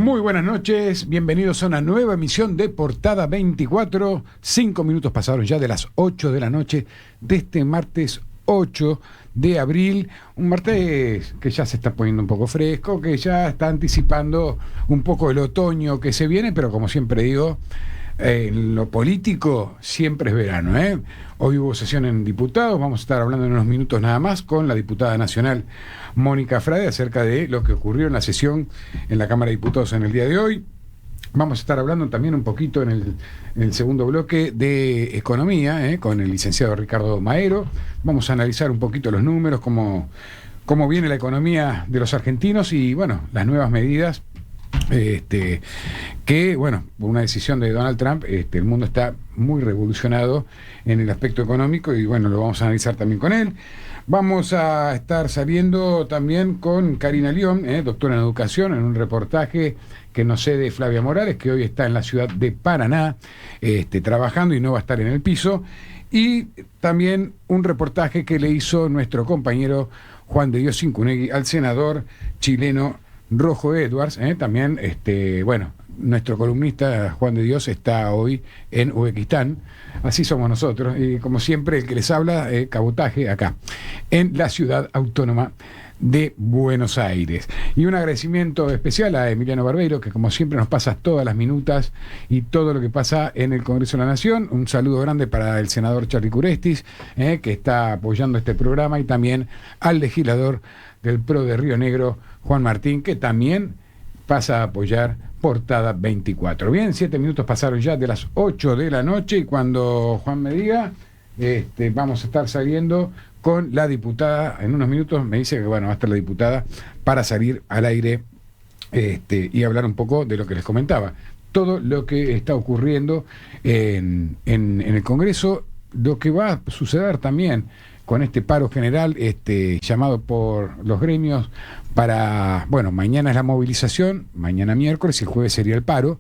Muy buenas noches, bienvenidos a una nueva emisión de Portada 24. 5 minutos pasaron ya de las 8 de la noche de este martes 8 de abril. Un martes que ya se está poniendo un poco fresco, que ya está anticipando un poco el otoño que se viene, pero como siempre digo, en lo político siempre es verano, ¿eh? Hoy hubo sesión en diputados, vamos a estar hablando en unos minutos nada más con la diputada nacional Mónica Frade acerca de lo que ocurrió en la sesión en la Cámara de Diputados en el día de hoy. Vamos a estar hablando también un poquito en el segundo bloque de economía, con el licenciado Ricardo Maero. Vamos a analizar un poquito los números, cómo viene la economía de los argentinos y, bueno, las nuevas medidas que, bueno, por una decisión de Donald Trump, el mundo está muy revolucionado en el aspecto económico y, bueno, lo vamos a analizar también con él. Vamos a estar saliendo también con Karina León, doctora en educación, en un reportaje que nos cede Flavia Morales, que hoy está en la ciudad de Paraná, trabajando y no va a estar en el piso. Y también un reportaje que le hizo nuestro compañero Juan de Dios Cincunegui al senador chileno Rojo Edwards, también, bueno, nuestro columnista Juan de Dios está hoy en Uzbekistán, así somos nosotros, y como siempre el que les habla, cabotaje acá, en la ciudad autónoma de Buenos Aires. Y un agradecimiento especial a Emiliano Barbeiro, que como siempre nos pasa todas las minutas y todo lo que pasa en el Congreso de la Nación. Un saludo grande para el senador Charly Curestis, que está apoyando este programa, y también al legislador del PRO de Río Negro, Juan Martín, que también pasa a apoyar Portada 24. Bien, 7 minutos pasaron ya de las 8 de la noche, y cuando Juan me diga, vamos a estar saliendo con la diputada. En unos minutos me dice que, bueno, va a estar la diputada para salir al aire y hablar un poco de lo que les comentaba. Todo lo que está ocurriendo en el Congreso, lo que va a suceder también con este paro general llamado por los gremios para, bueno, mañana es la movilización, mañana miércoles, y el jueves sería el paro.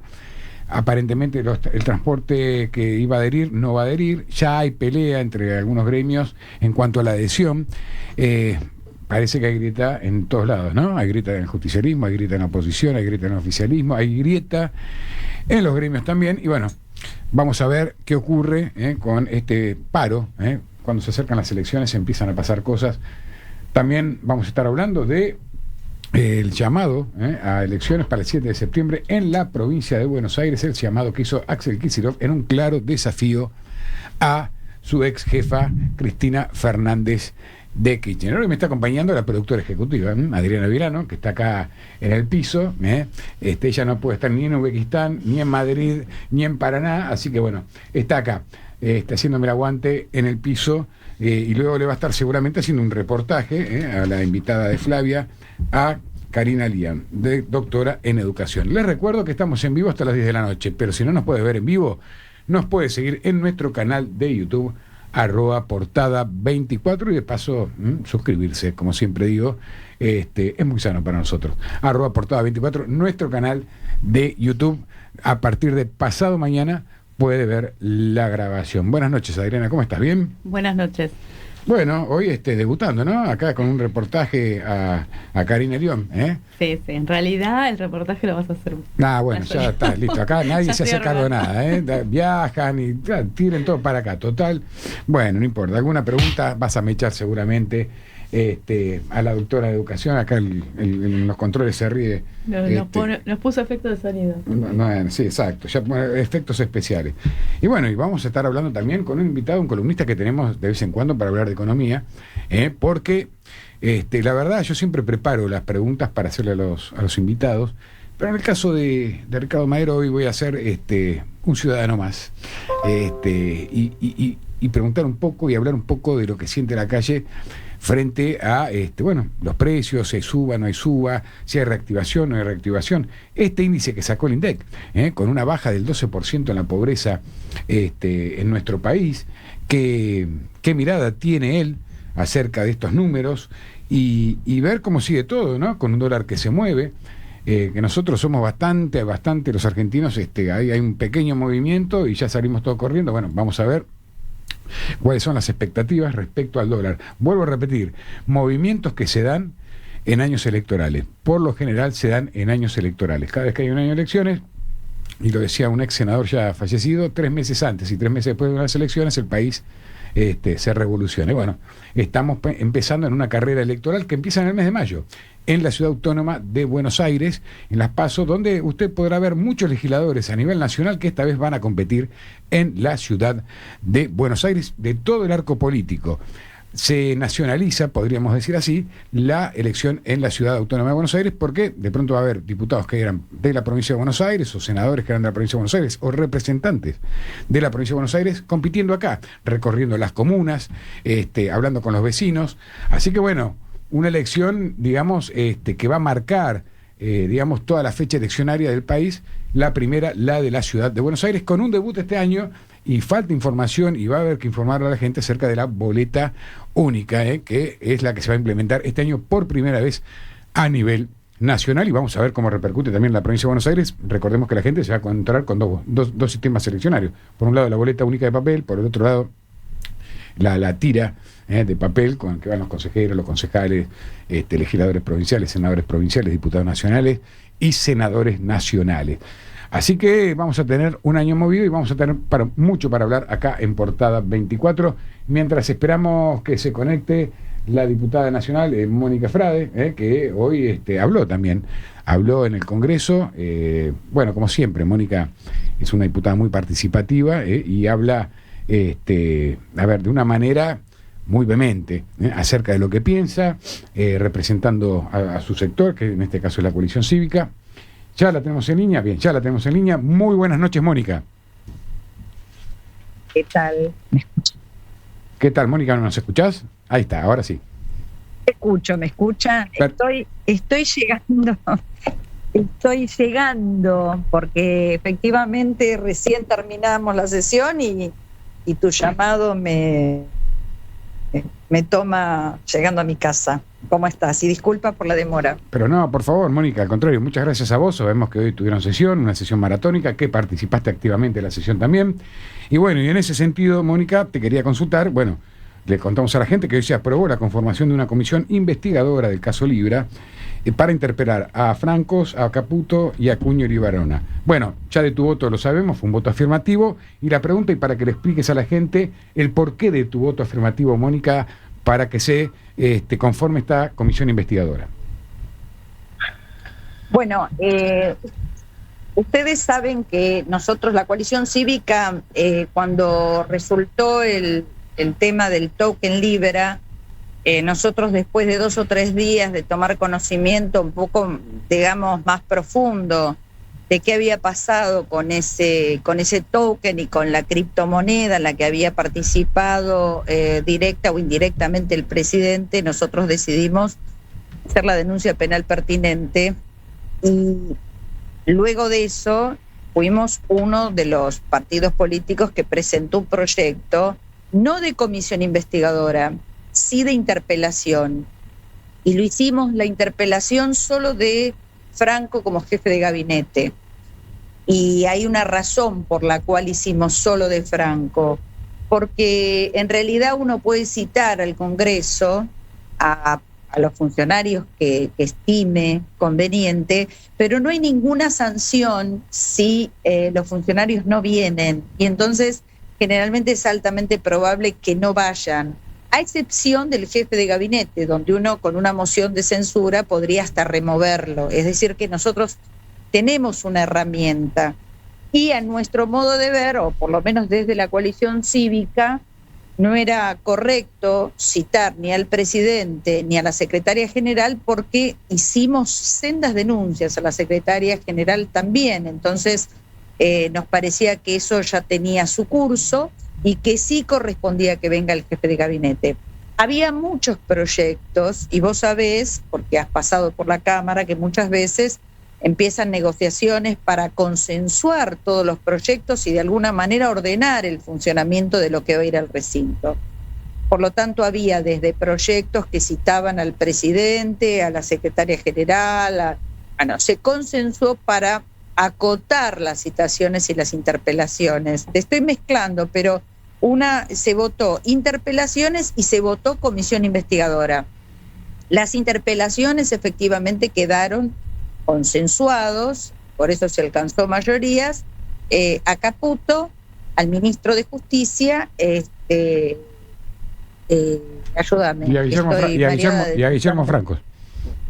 Aparentemente el transporte que iba a adherir no va a adherir, ya hay pelea entre algunos gremios en cuanto a la adhesión. Parece que hay grieta en todos lados, ¿no? Hay grieta en el justicialismo, hay grieta en la oposición, hay grieta en el oficialismo, hay grieta en los gremios también, y bueno, vamos a ver qué ocurre con este paro. Cuando se acercan las elecciones empiezan a pasar cosas. También vamos a estar hablando de el llamado a elecciones para el 7 de septiembre en la provincia de Buenos Aires, el llamado que hizo Axel Kicillof en un claro desafío a su ex jefa Cristina Fernández de Kirchner. Hoy me está acompañando la productora ejecutiva, Adriana Virano, que está acá en el piso. Ella no puede estar ni en Uzbekistán, ni en Madrid, ni en Paraná, así que bueno, está acá, haciéndome el aguante en el piso, y luego le va a estar seguramente haciendo un reportaje a la invitada de Flavia, a Karina León, doctora en educación. Les recuerdo que estamos en vivo hasta las 10 de la noche, pero si no nos puede ver en vivo, nos puede seguir en nuestro canal de YouTube, @portada24, y de paso suscribirse, como siempre digo, es muy sano para nosotros. @portada24, nuestro canal de YouTube. A partir de pasado mañana puede ver la grabación. Buenas noches, Adriana, ¿cómo estás? ¿Bien? Buenas noches. Bueno, hoy debutando, ¿no? Acá con un reportaje a Karina León, Sí, en realidad el reportaje lo vas a hacer. Bueno, ya está, listo. Acá nadie se hace cargo de nada, Viajan y tiren todo para acá, total. Bueno, no importa. Alguna pregunta vas a mechar seguramente a la doctora de educación. Acá en los controles se ríe. Nos puso efectos de sonido. Sí, exacto, ya efectos especiales. Y bueno, y vamos a estar hablando también con un invitado, un columnista que tenemos de vez en cuando para hablar de economía, porque la verdad yo siempre preparo las preguntas para hacerle a los invitados, pero en el caso de Ricardo Maero hoy voy a ser un ciudadano más, y preguntar un poco y hablar un poco de lo que siente la calle frente a, los precios, si suba, no hay suba, si hay reactivación, no hay reactivación. Este índice que sacó el INDEC, con una baja del 12% en la pobreza en nuestro país, ¿qué mirada tiene él acerca de estos números? Y ver cómo sigue todo, ¿no? Con un dólar que se mueve, que nosotros somos bastante los argentinos, hay un pequeño movimiento y ya salimos todos corriendo. Bueno, vamos a ver cuáles son las expectativas respecto al dólar. Vuelvo a repetir, movimientos que se dan en años electorales. Por lo general se dan en años electorales. Cada vez que hay un año de elecciones, y lo decía un ex senador ya fallecido, 3 meses antes y 3 meses después de unas elecciones, el país se revoluciona. Y bueno, estamos empezando en una carrera electoral que empieza en el mes de mayo, en la Ciudad Autónoma de Buenos Aires, en las PASO, donde usted podrá ver muchos legisladores a nivel nacional que esta vez van a competir en la Ciudad de Buenos Aires, de todo el arco político. Se nacionaliza, podríamos decir así, la elección en la Ciudad Autónoma de Buenos Aires, porque de pronto va a haber diputados que eran de la provincia de Buenos Aires, o senadores que eran de la provincia de Buenos Aires, o representantes de la provincia de Buenos Aires compitiendo acá, recorriendo las comunas, hablando con los vecinos. Así que bueno, una elección, digamos, que va a marcar, digamos, toda la fecha eleccionaria del país. La primera, la de la Ciudad de Buenos Aires, con un debut este año, y falta información, y va a haber que informar a la gente acerca de la boleta única, que es la que se va a implementar este año por primera vez a nivel nacional, y vamos a ver cómo repercute también en la provincia de Buenos Aires. Recordemos que la gente se va a encontrar con dos sistemas seleccionarios. Por un lado la boleta única de papel, por el otro lado la tira de papel con que van los consejeros, los concejales, legisladores provinciales, senadores provinciales, diputados nacionales y senadores nacionales. Así que vamos a tener un año movido y vamos a tener mucho para hablar acá en Portada 24, mientras esperamos que se conecte la diputada nacional, Mónica Frade, que hoy habló también, habló en el Congreso. Bueno, como siempre, Mónica es una diputada muy participativa y habla, a ver, de una manera muy vehemente acerca de lo que piensa, representando a su sector, que en este caso es la coalición cívica. Ya la tenemos en línea, bien, ya la tenemos en línea. Muy buenas noches, Mónica. ¿Qué tal? ¿Me escuchas? ¿Qué tal, Mónica? ¿No nos escuchás? Ahí está, ahora sí. ¿Me escuchan? Estoy llegando, porque efectivamente recién terminamos la sesión y tu llamado me toma llegando a mi casa. ¿Cómo estás? Y disculpa por la demora. Pero no, por favor, Mónica, al contrario, muchas gracias a vos. Sabemos que hoy tuvieron sesión, una sesión maratónica, que participaste activamente en la sesión también. Y bueno, y en ese sentido, Mónica, te quería consultar. Bueno, le contamos a la gente que hoy se aprobó la conformación de una comisión investigadora del caso Libra para interpelar a Francos, a Caputo y a Cuño Libarona. Bueno, ya de tu voto lo sabemos, fue un voto afirmativo. Y la pregunta, y para que le expliques a la gente el porqué de tu voto afirmativo, Mónica, para que se conforme esta comisión investigadora. Bueno, ustedes saben que nosotros, la coalición cívica, cuando resultó el tema del token Libra, nosotros después de 2 o 3 días de tomar conocimiento un poco, digamos, más profundo de qué había pasado con ese token y con la criptomoneda en la que había participado directa o indirectamente el presidente, nosotros decidimos hacer la denuncia penal pertinente, y luego de eso fuimos uno de los partidos políticos que presentó un proyecto no de comisión investigadora, sí de interpelación, y lo hicimos la interpelación solo de Franco como jefe de gabinete. Y hay una razón por la cual hicimos solo de Franco, porque en realidad uno puede citar al Congreso a los funcionarios que estime conveniente, pero no hay ninguna sanción si los funcionarios no vienen, y entonces generalmente es altamente probable que no vayan, a excepción del jefe de gabinete, donde uno con una moción de censura podría hasta removerlo. Es decir, que nosotros tenemos una herramienta, y a nuestro modo de ver, o por lo menos desde la coalición cívica, no era correcto citar ni al presidente ni a la secretaria general, porque hicimos sendas denuncias a la secretaria general también. Entonces nos parecía que eso ya tenía su curso y que sí correspondía que venga el jefe de gabinete. Había muchos proyectos, y vos sabés, porque has pasado por la Cámara, que muchas veces empiezan negociaciones para consensuar todos los proyectos y de alguna manera ordenar el funcionamiento de lo que va a ir al recinto. Por lo tanto, había desde proyectos que citaban al presidente, a la secretaria general, se consensuó para acotar las citaciones y las interpelaciones. Te estoy mezclando, pero se votó interpelaciones y se votó comisión investigadora. Las interpelaciones efectivamente quedaron consensuados, por eso se alcanzó mayorías, a Caputo, al ministro de Justicia, ayúdame. Y a Guillermo Franco.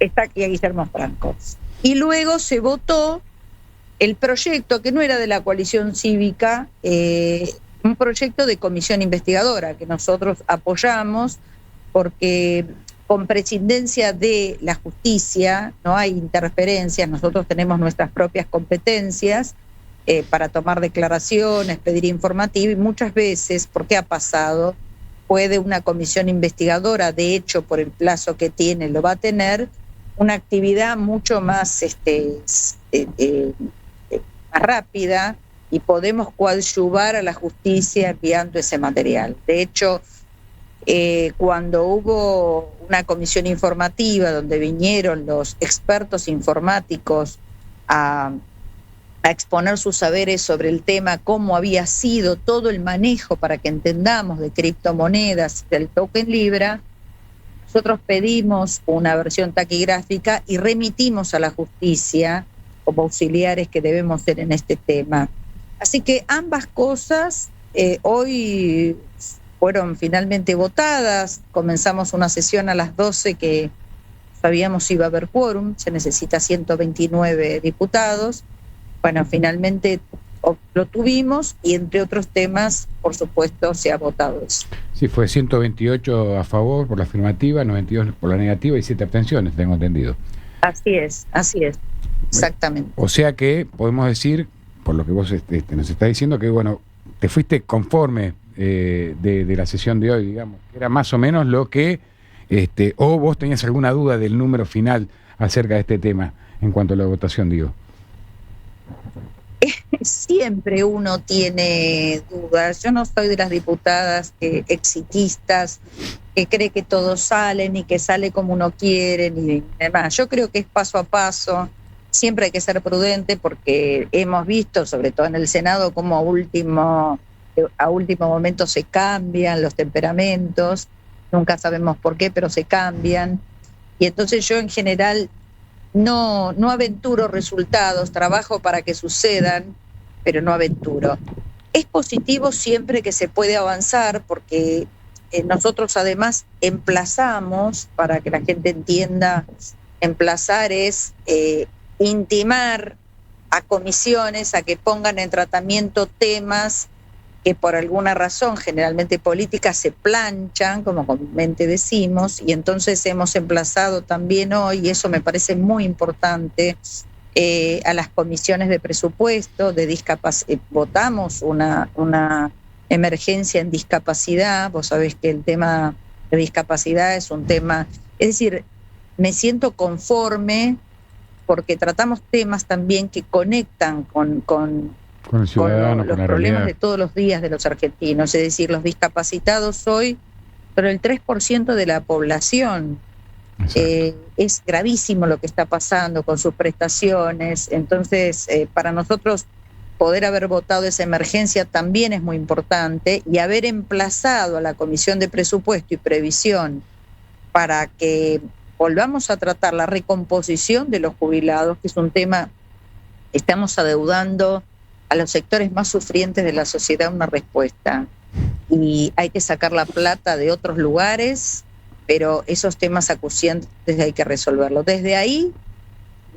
Y a Guillermo Franco. Y luego se votó el proyecto, que no era de la coalición cívica, un proyecto de comisión investigadora que nosotros apoyamos porque con prescindencia de la justicia no hay interferencias, nosotros tenemos nuestras propias competencias para tomar declaraciones, pedir informativo, y muchas veces, ¿por qué ha pasado? Puede una comisión investigadora, de hecho por el plazo que tiene lo va a tener, una actividad mucho más más rápida, y podemos coadyuvar a la justicia enviando ese material. De hecho, cuando hubo una comisión informativa donde vinieron los expertos informáticos a exponer sus saberes sobre el tema, cómo había sido todo el manejo para que entendamos de criptomonedas, del token Libra, nosotros pedimos una versión taquigráfica y remitimos a la justicia como auxiliares que debemos ser en este tema. Así que ambas cosas hoy fueron finalmente votadas. Comenzamos una sesión a las 12 que sabíamos si iba a haber quórum, se necesita 129 diputados. Bueno, finalmente lo tuvimos y entre otros temas, por supuesto, se ha votado eso. Sí, fue 128 a favor por la afirmativa, 92 por la negativa y 7 abstenciones, tengo entendido. Así es, exactamente. O sea que podemos decir, por lo que vos nos estás diciendo, que bueno, te fuiste conforme de la sesión de hoy, digamos, que era más o menos lo que, o vos tenías alguna duda del número final acerca de este tema, en cuanto a la votación, digo. Siempre uno tiene dudas. Yo no soy de las diputadas exitistas que cree que todos salen y que sale como uno quiere ni demás. Yo creo que es paso a paso. Siempre hay que ser prudente porque hemos visto, sobre todo en el Senado, cómo a último momento se cambian los temperamentos. Nunca sabemos por qué, pero se cambian. Y entonces yo en general no aventuro resultados, trabajo para que sucedan, pero no aventuro. Es positivo siempre que se puede avanzar porque nosotros además emplazamos, para que la gente entienda, emplazar es intimar a comisiones a que pongan en tratamiento temas que por alguna razón, generalmente política, se planchan, como comúnmente decimos, y entonces hemos emplazado también hoy, y eso me parece muy importante, a las comisiones de presupuesto, de discapacidad. Votamos una emergencia en discapacidad, vos sabés que el tema de discapacidad es un tema, es decir, me siento conforme porque tratamos temas también que conectan con el ciudadano, con los problemas de todos los días de los argentinos. Es decir, los discapacitados hoy, pero el 3% de la población. Es gravísimo lo que está pasando con sus prestaciones. Entonces, para nosotros poder haber votado esa emergencia también es muy importante, y haber emplazado a la Comisión de Presupuesto y Previsión para que volvamos a tratar la recomposición de los jubilados, que es un tema, estamos adeudando a los sectores más sufrientes de la sociedad una respuesta, y hay que sacar la plata de otros lugares, pero esos temas acuciantes hay que resolverlos. Desde ahí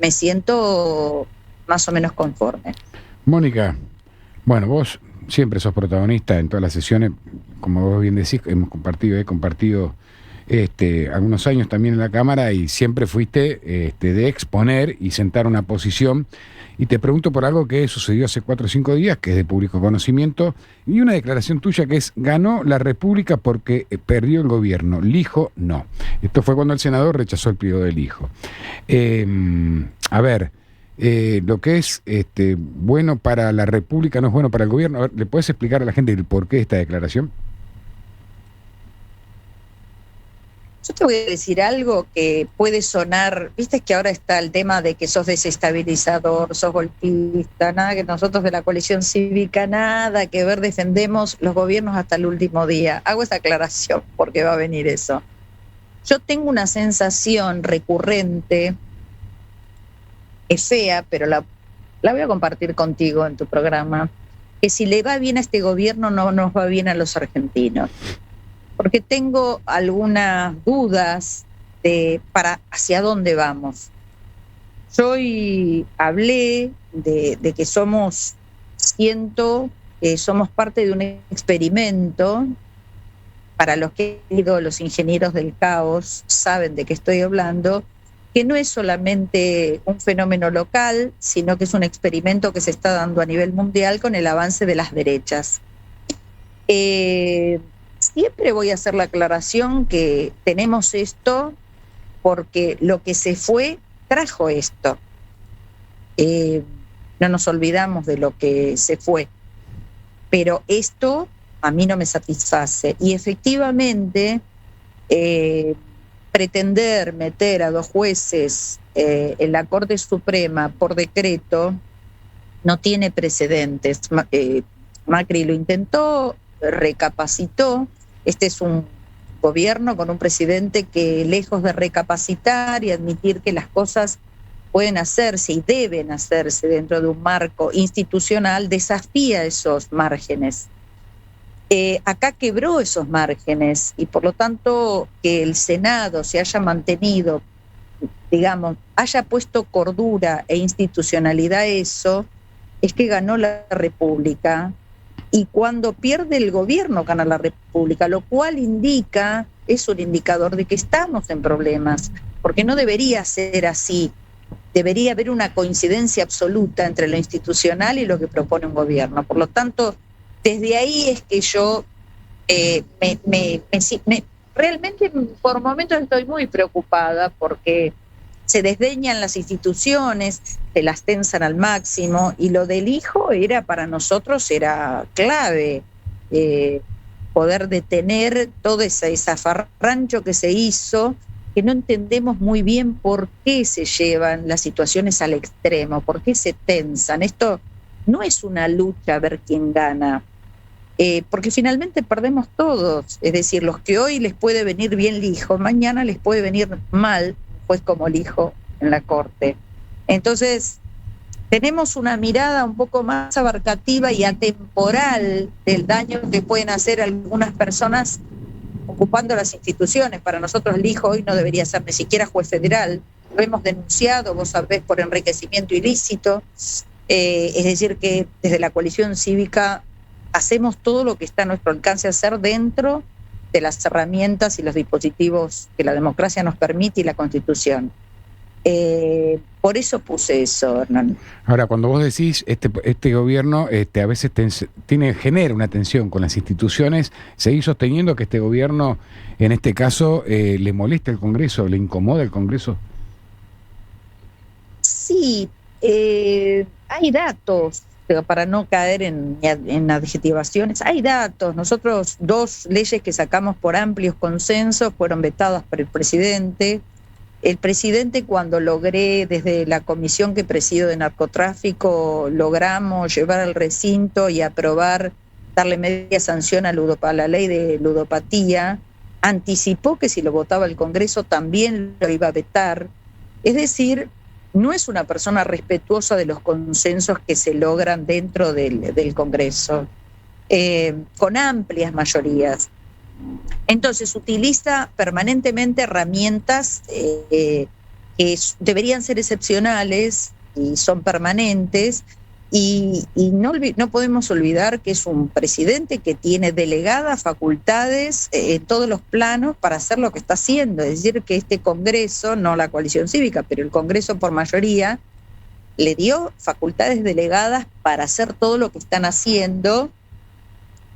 me siento más o menos conforme. Mónica, bueno, vos siempre sos protagonista en todas las sesiones, como vos bien decís, he compartido algunos años también en la Cámara, y siempre fuiste de exponer y sentar una posición. Y te pregunto por algo que sucedió hace 4 o 5 días, que es de público conocimiento, y una declaración tuya que es: ganó la República porque perdió el gobierno, Lijo no. Esto fue cuando el senador rechazó el pliego del Lijo. A ver, lo que es bueno para la República no es bueno para el gobierno. A ver, ¿le puedes explicar a la gente el porqué de esta declaración? Yo te voy a decir algo que puede sonar, viste que ahora está el tema de que sos desestabilizador, sos golpista, nada, que nosotros de la coalición cívica, nada que ver, defendemos los gobiernos hasta el último día. Hago esa aclaración porque va a venir eso. yo tengo una sensación recurrente, es fea, pero la voy a compartir contigo en tu programa, que si le va bien a este gobierno no nos va bien a los argentinos. Porque tengo algunas dudas para hacia dónde vamos. Yo hoy hablé de que siento que somos parte de un experimento. Para los que han ido los ingenieros del caos saben de qué estoy hablando, que no es solamente un fenómeno local, sino que es un experimento que se está dando a nivel mundial con el avance de las derechas. Siempre voy a hacer la aclaración que tenemos esto porque lo que se fue trajo esto. No nos olvidamos de lo que se fue, pero esto a mí no me satisface. Y efectivamente, pretender meter a 2 jueces en la Corte Suprema por decreto no tiene precedentes. Macri lo intentó, recapacitó. Este es un gobierno con un presidente que, lejos de recapacitar y admitir que las cosas pueden hacerse y deben hacerse dentro de un marco institucional, desafía esos márgenes. Acá quebró esos márgenes y por lo tanto que el Senado se haya mantenido, digamos, haya puesto cordura e institucionalidad a eso, es que ganó la República. Y cuando pierde el gobierno gana la República, lo cual es un indicador de que estamos en problemas, porque no debería ser así. Debería haber una coincidencia absoluta entre lo institucional y lo que propone un gobierno. Por lo tanto, desde ahí es que yo realmente por momentos estoy muy preocupada porque se desdeñan las instituciones, se las tensan al máximo, y lo del hijo para nosotros era clave, poder detener todo ese zafarrancho que se hizo, que no entendemos muy bien por qué se llevan las situaciones al extremo, por qué se tensan. Esto no es una lucha a ver quién gana, porque finalmente perdemos todos. Es decir, los que hoy les puede venir bien el hijo, mañana les puede venir mal, pues como el hijo en la Corte. Entonces, tenemos una mirada un poco más abarcativa y atemporal del daño que pueden hacer algunas personas ocupando las instituciones. Para nosotros el hijo hoy no debería ser ni siquiera juez federal. Lo hemos denunciado, vos sabés, por enriquecimiento ilícito. Es decir, que desde la coalición cívica hacemos todo lo que está a nuestro alcance hacer dentro de las herramientas y los dispositivos que la democracia nos permite y la Constitución. Por eso puse eso, Hernán. Ahora, cuando vos decís este gobierno a veces genera una tensión con las instituciones, ¿seguís sosteniendo que este gobierno, en este caso, le molesta el Congreso, le incomoda el Congreso? Sí, hay datos, pero para no caer en adjetivaciones, hay datos. Nosotros 2 leyes que sacamos por amplios consensos fueron vetadas por el presidente. El presidente, cuando logré, desde la comisión que presido de narcotráfico, logramos llevar al recinto y aprobar, darle media sanción a la ley de ludopatía, anticipó que si lo votaba el Congreso también lo iba a vetar. Es decir, no es una persona respetuosa de los consensos que se logran dentro del Congreso, con amplias mayorías. Entonces utiliza permanentemente herramientas que deberían ser excepcionales y son permanentes, y no podemos olvidar que es un presidente que tiene delegadas facultades en todos los planos para hacer lo que está haciendo. Es decir, que este Congreso, no la coalición cívica, pero el Congreso por mayoría, le dio facultades delegadas para hacer todo lo que están haciendo,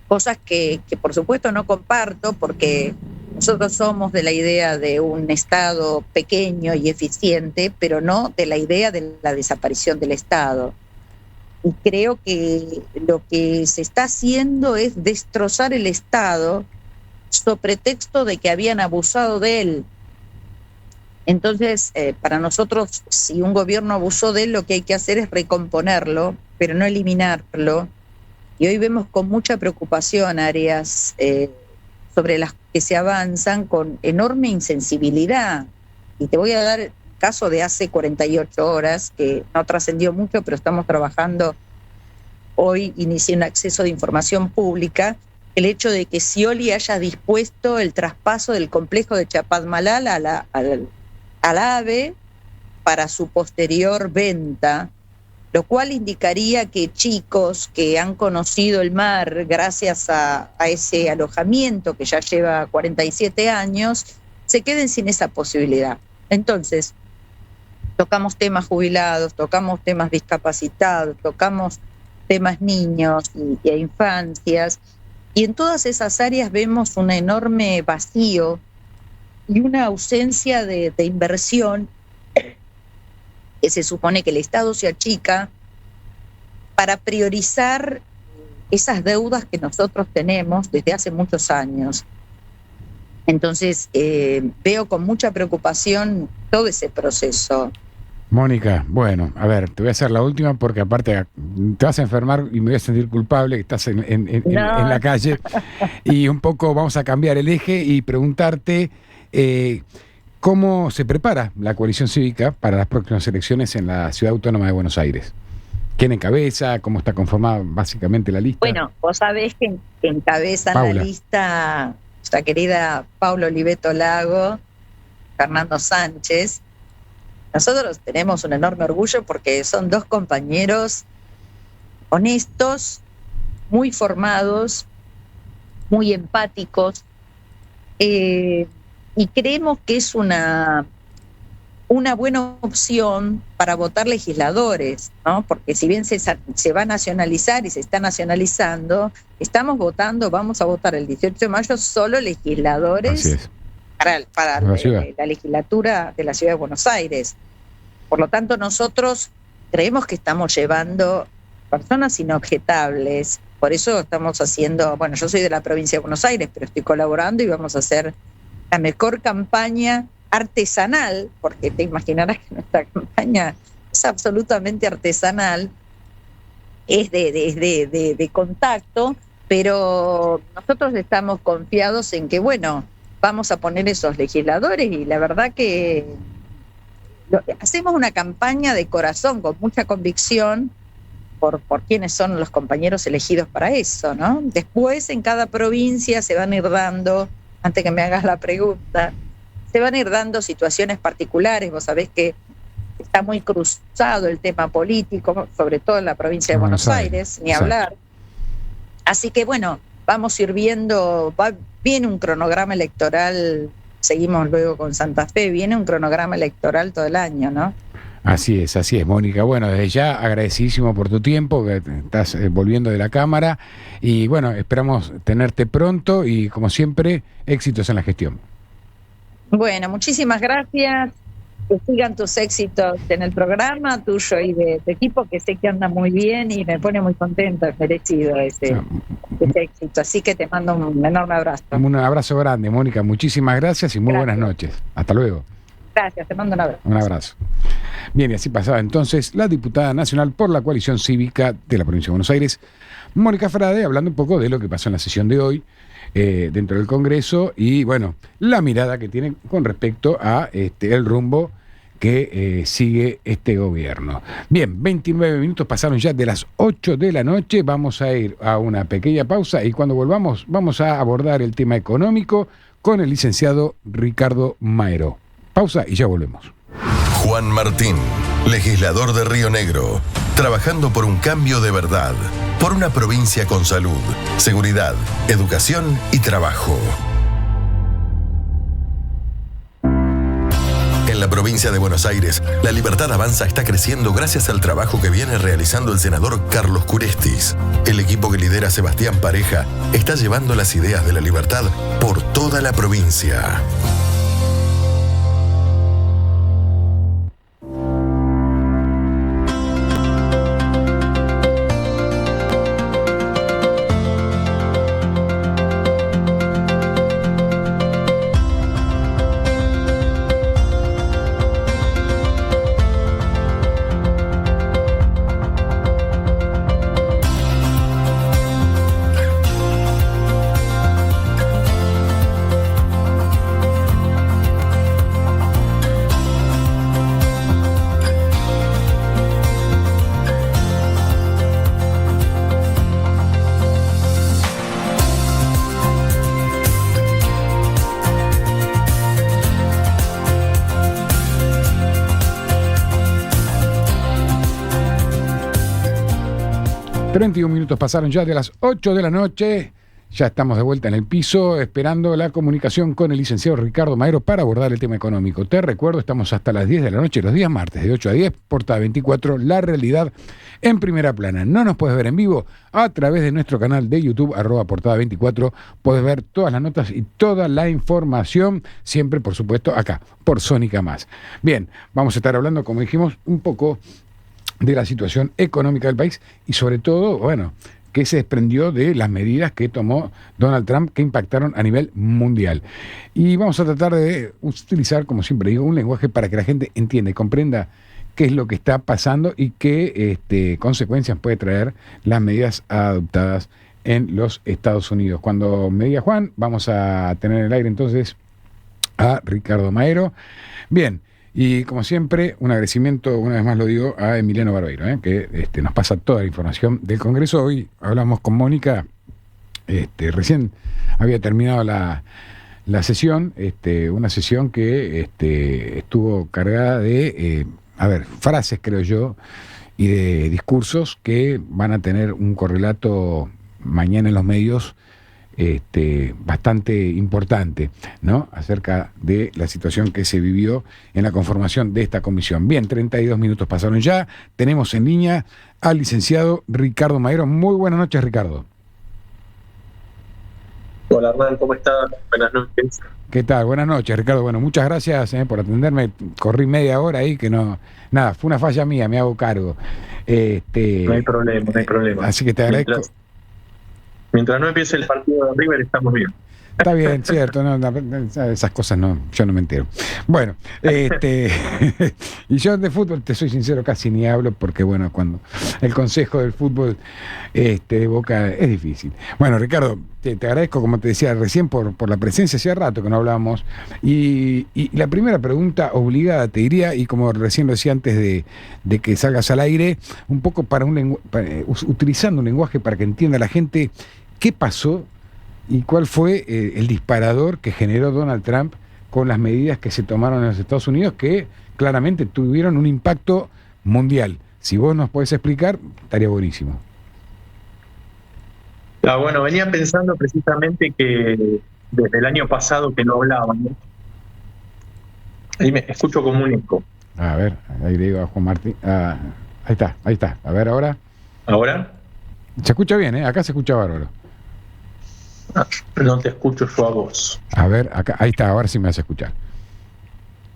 cosas que por supuesto no comparto, porque nosotros somos de la idea de un Estado pequeño y eficiente, pero no de la idea de la desaparición del Estado. Y creo que lo que se está haciendo es destrozar el Estado sobre pretexto de que habían abusado de él. Entonces, para nosotros, si un gobierno abusó de él, lo que hay que hacer es recomponerlo, pero no eliminarlo. Y hoy vemos con mucha preocupación áreas sobre las que se avanzan con enorme insensibilidad. Y te voy a dar el caso de hace 48 horas, que no trascendió mucho, pero estamos trabajando. Hoy inicié un acceso de información pública, el hecho de que Scioli haya dispuesto el traspaso del complejo de Chapadmalal al AVE para su posterior venta, lo cual indicaría que chicos que han conocido el mar gracias a ese alojamiento que ya lleva 47 años, se queden sin esa posibilidad. Entonces, tocamos temas jubilados, tocamos temas discapacitados, tocamos temas niños e infancias, y en todas esas áreas vemos un enorme vacío y una ausencia de inversión que se supone que el Estado se achica para priorizar esas deudas que nosotros tenemos desde hace muchos años. Entonces, veo con mucha preocupación todo ese proceso. Mónica, bueno, a ver, te voy a hacer la última porque aparte te vas a enfermar y me voy a sentir culpable que estás en la calle. Y un poco vamos a cambiar el eje y preguntarte cómo se prepara la coalición cívica para las próximas elecciones en la Ciudad Autónoma de Buenos Aires. ¿Quién encabeza? ¿Cómo está conformada básicamente la lista? Bueno, vos sabés que encabezan Paula. la lista nuestra querida Paula Oliveto Lago, Fernando Sánchez. Nosotros tenemos un enorme orgullo porque son dos compañeros honestos, muy formados, muy empáticos, y creemos que es una buena opción para votar legisladores, ¿no? Porque si bien se va a nacionalizar y se está nacionalizando, vamos a votar el 18 de mayo solo legisladores para la legislatura de la Ciudad de Buenos Aires. Por lo tanto, nosotros creemos que estamos llevando personas inobjetables. Por eso estamos haciendo, bueno, yo soy de la provincia de Buenos Aires, pero estoy colaborando y vamos a hacer la mejor campaña artesanal, porque te imaginarás que nuestra campaña es absolutamente artesanal, es de contacto, pero nosotros estamos confiados en que, bueno, vamos a poner esos legisladores y la verdad que hacemos una campaña de corazón, con mucha convicción, por quiénes son los compañeros elegidos para eso, ¿no? Después en cada provincia se van a ir dando, antes que me hagas la pregunta, se van a ir dando situaciones particulares. Vos sabés que está muy cruzado el tema político, sobre todo en la provincia de Buenos Aires, ni hablar. Así que bueno, vamos a ir viendo, viene un cronograma electoral, seguimos luego con Santa Fe, viene un cronograma electoral todo el año, ¿no? Así es, Mónica. Bueno, desde ya agradecidísimo por tu tiempo, que estás volviendo de la Cámara, y bueno, esperamos tenerte pronto y como siempre, éxitos en la gestión. Bueno, muchísimas gracias, que sigan tus éxitos en el programa tuyo y de tu equipo, que sé que anda muy bien y me pone muy contento, es merecido ese éxito, así que te mando un enorme abrazo. Un abrazo grande, Mónica, muchísimas gracias y muy buenas noches. Hasta luego. Gracias, te mando un abrazo. Un abrazo. Bien, y así pasaba entonces la diputada nacional por la coalición cívica de la provincia de Buenos Aires, Mónica Frade, hablando un poco de lo que pasó en la sesión de hoy dentro del Congreso y, bueno, la mirada que tiene con respecto a el rumbo que sigue este gobierno. Bien, 29 minutos pasaron ya de las 8 de la noche, vamos a ir a una pequeña pausa y cuando volvamos vamos a abordar el tema económico con el licenciado Ricardo Maero. Pausa y ya volvemos. Juan Martín, legislador de Río Negro, trabajando por un cambio de verdad, por una provincia con salud, seguridad, educación y trabajo. En la provincia de Buenos Aires, la Libertad Avanza está creciendo gracias al trabajo que viene realizando el senador Carlos Curestis. El equipo que lidera Sebastián Pareja está llevando las ideas de la libertad por toda la provincia. 31 minutos pasaron ya de las 8 de la noche. Ya estamos de vuelta en el piso, esperando la comunicación con el licenciado Ricardo Maero para abordar el tema económico. Te recuerdo, estamos hasta las 10 de la noche, los días martes, de 8 a 10, Portada 24, La Realidad en primera plana. No nos puedes ver en vivo a través de nuestro canal de YouTube, @Portada 24. Puedes ver todas las notas y toda la información, siempre, por supuesto, acá, por Sónica Más. Bien, vamos a estar hablando, como dijimos, un poco de la situación económica del país y sobre todo, bueno, que se desprendió de las medidas que tomó Donald Trump que impactaron a nivel mundial. Y vamos a tratar de utilizar, como siempre digo, un lenguaje para que la gente entienda y comprenda qué es lo que está pasando y qué consecuencias puede traer las medidas adoptadas en los Estados Unidos. Cuando me diga Juan, vamos a tener en el aire entonces a Ricardo Maero. Bien. Y como siempre, un agradecimiento, una vez más lo digo, a Emiliano Barbeiro, que nos pasa toda la información del Congreso. Hoy hablamos con Mónica, recién había terminado la sesión, una sesión que estuvo cargada de, frases, creo yo, y de discursos que van a tener un correlato mañana en los medios bastante importante, ¿no?, acerca de la situación que se vivió en la conformación de esta comisión. Bien, 32 minutos pasaron ya. Tenemos en línea al licenciado Ricardo Maero. Muy buenas noches, Ricardo. Hola, Hernán, ¿cómo estás? Buenas noches. ¿Qué tal? Buenas noches, Ricardo. Bueno, muchas gracias por atenderme. Corrí media hora ahí que no... Nada, fue una falla mía, me hago cargo. No hay problema. Así que te agradezco. Mientras no empiece el partido de River, estamos bien. Está bien, cierto, esas cosas yo no me entero. Bueno, y yo de fútbol, te soy sincero, casi ni hablo porque, bueno, cuando el consejo del fútbol de Boca es difícil. Bueno, Ricardo, te agradezco, como te decía recién, por la presencia, hacía rato que no hablábamos. Y la primera pregunta obligada, te diría, y como recién lo decía antes de que salgas al aire, un poco utilizando un lenguaje para que entienda la gente qué pasó y cuál fue el disparador que generó Donald Trump con las medidas que se tomaron en los Estados Unidos, que claramente tuvieron un impacto mundial. Si vos nos podés explicar, estaría buenísimo. Bueno, venía pensando precisamente que desde el año pasado que no hablábamos. Ahí me escucho como un eco. A ver, ahí le digo a Juan Martín. Ahí está. A ver, ahora. ¿Ahora? Se escucha bien, Acá se escucha bárbaro. No te escucho yo a vos. A ver, acá, ahí está, ahora sí me vas a escuchar.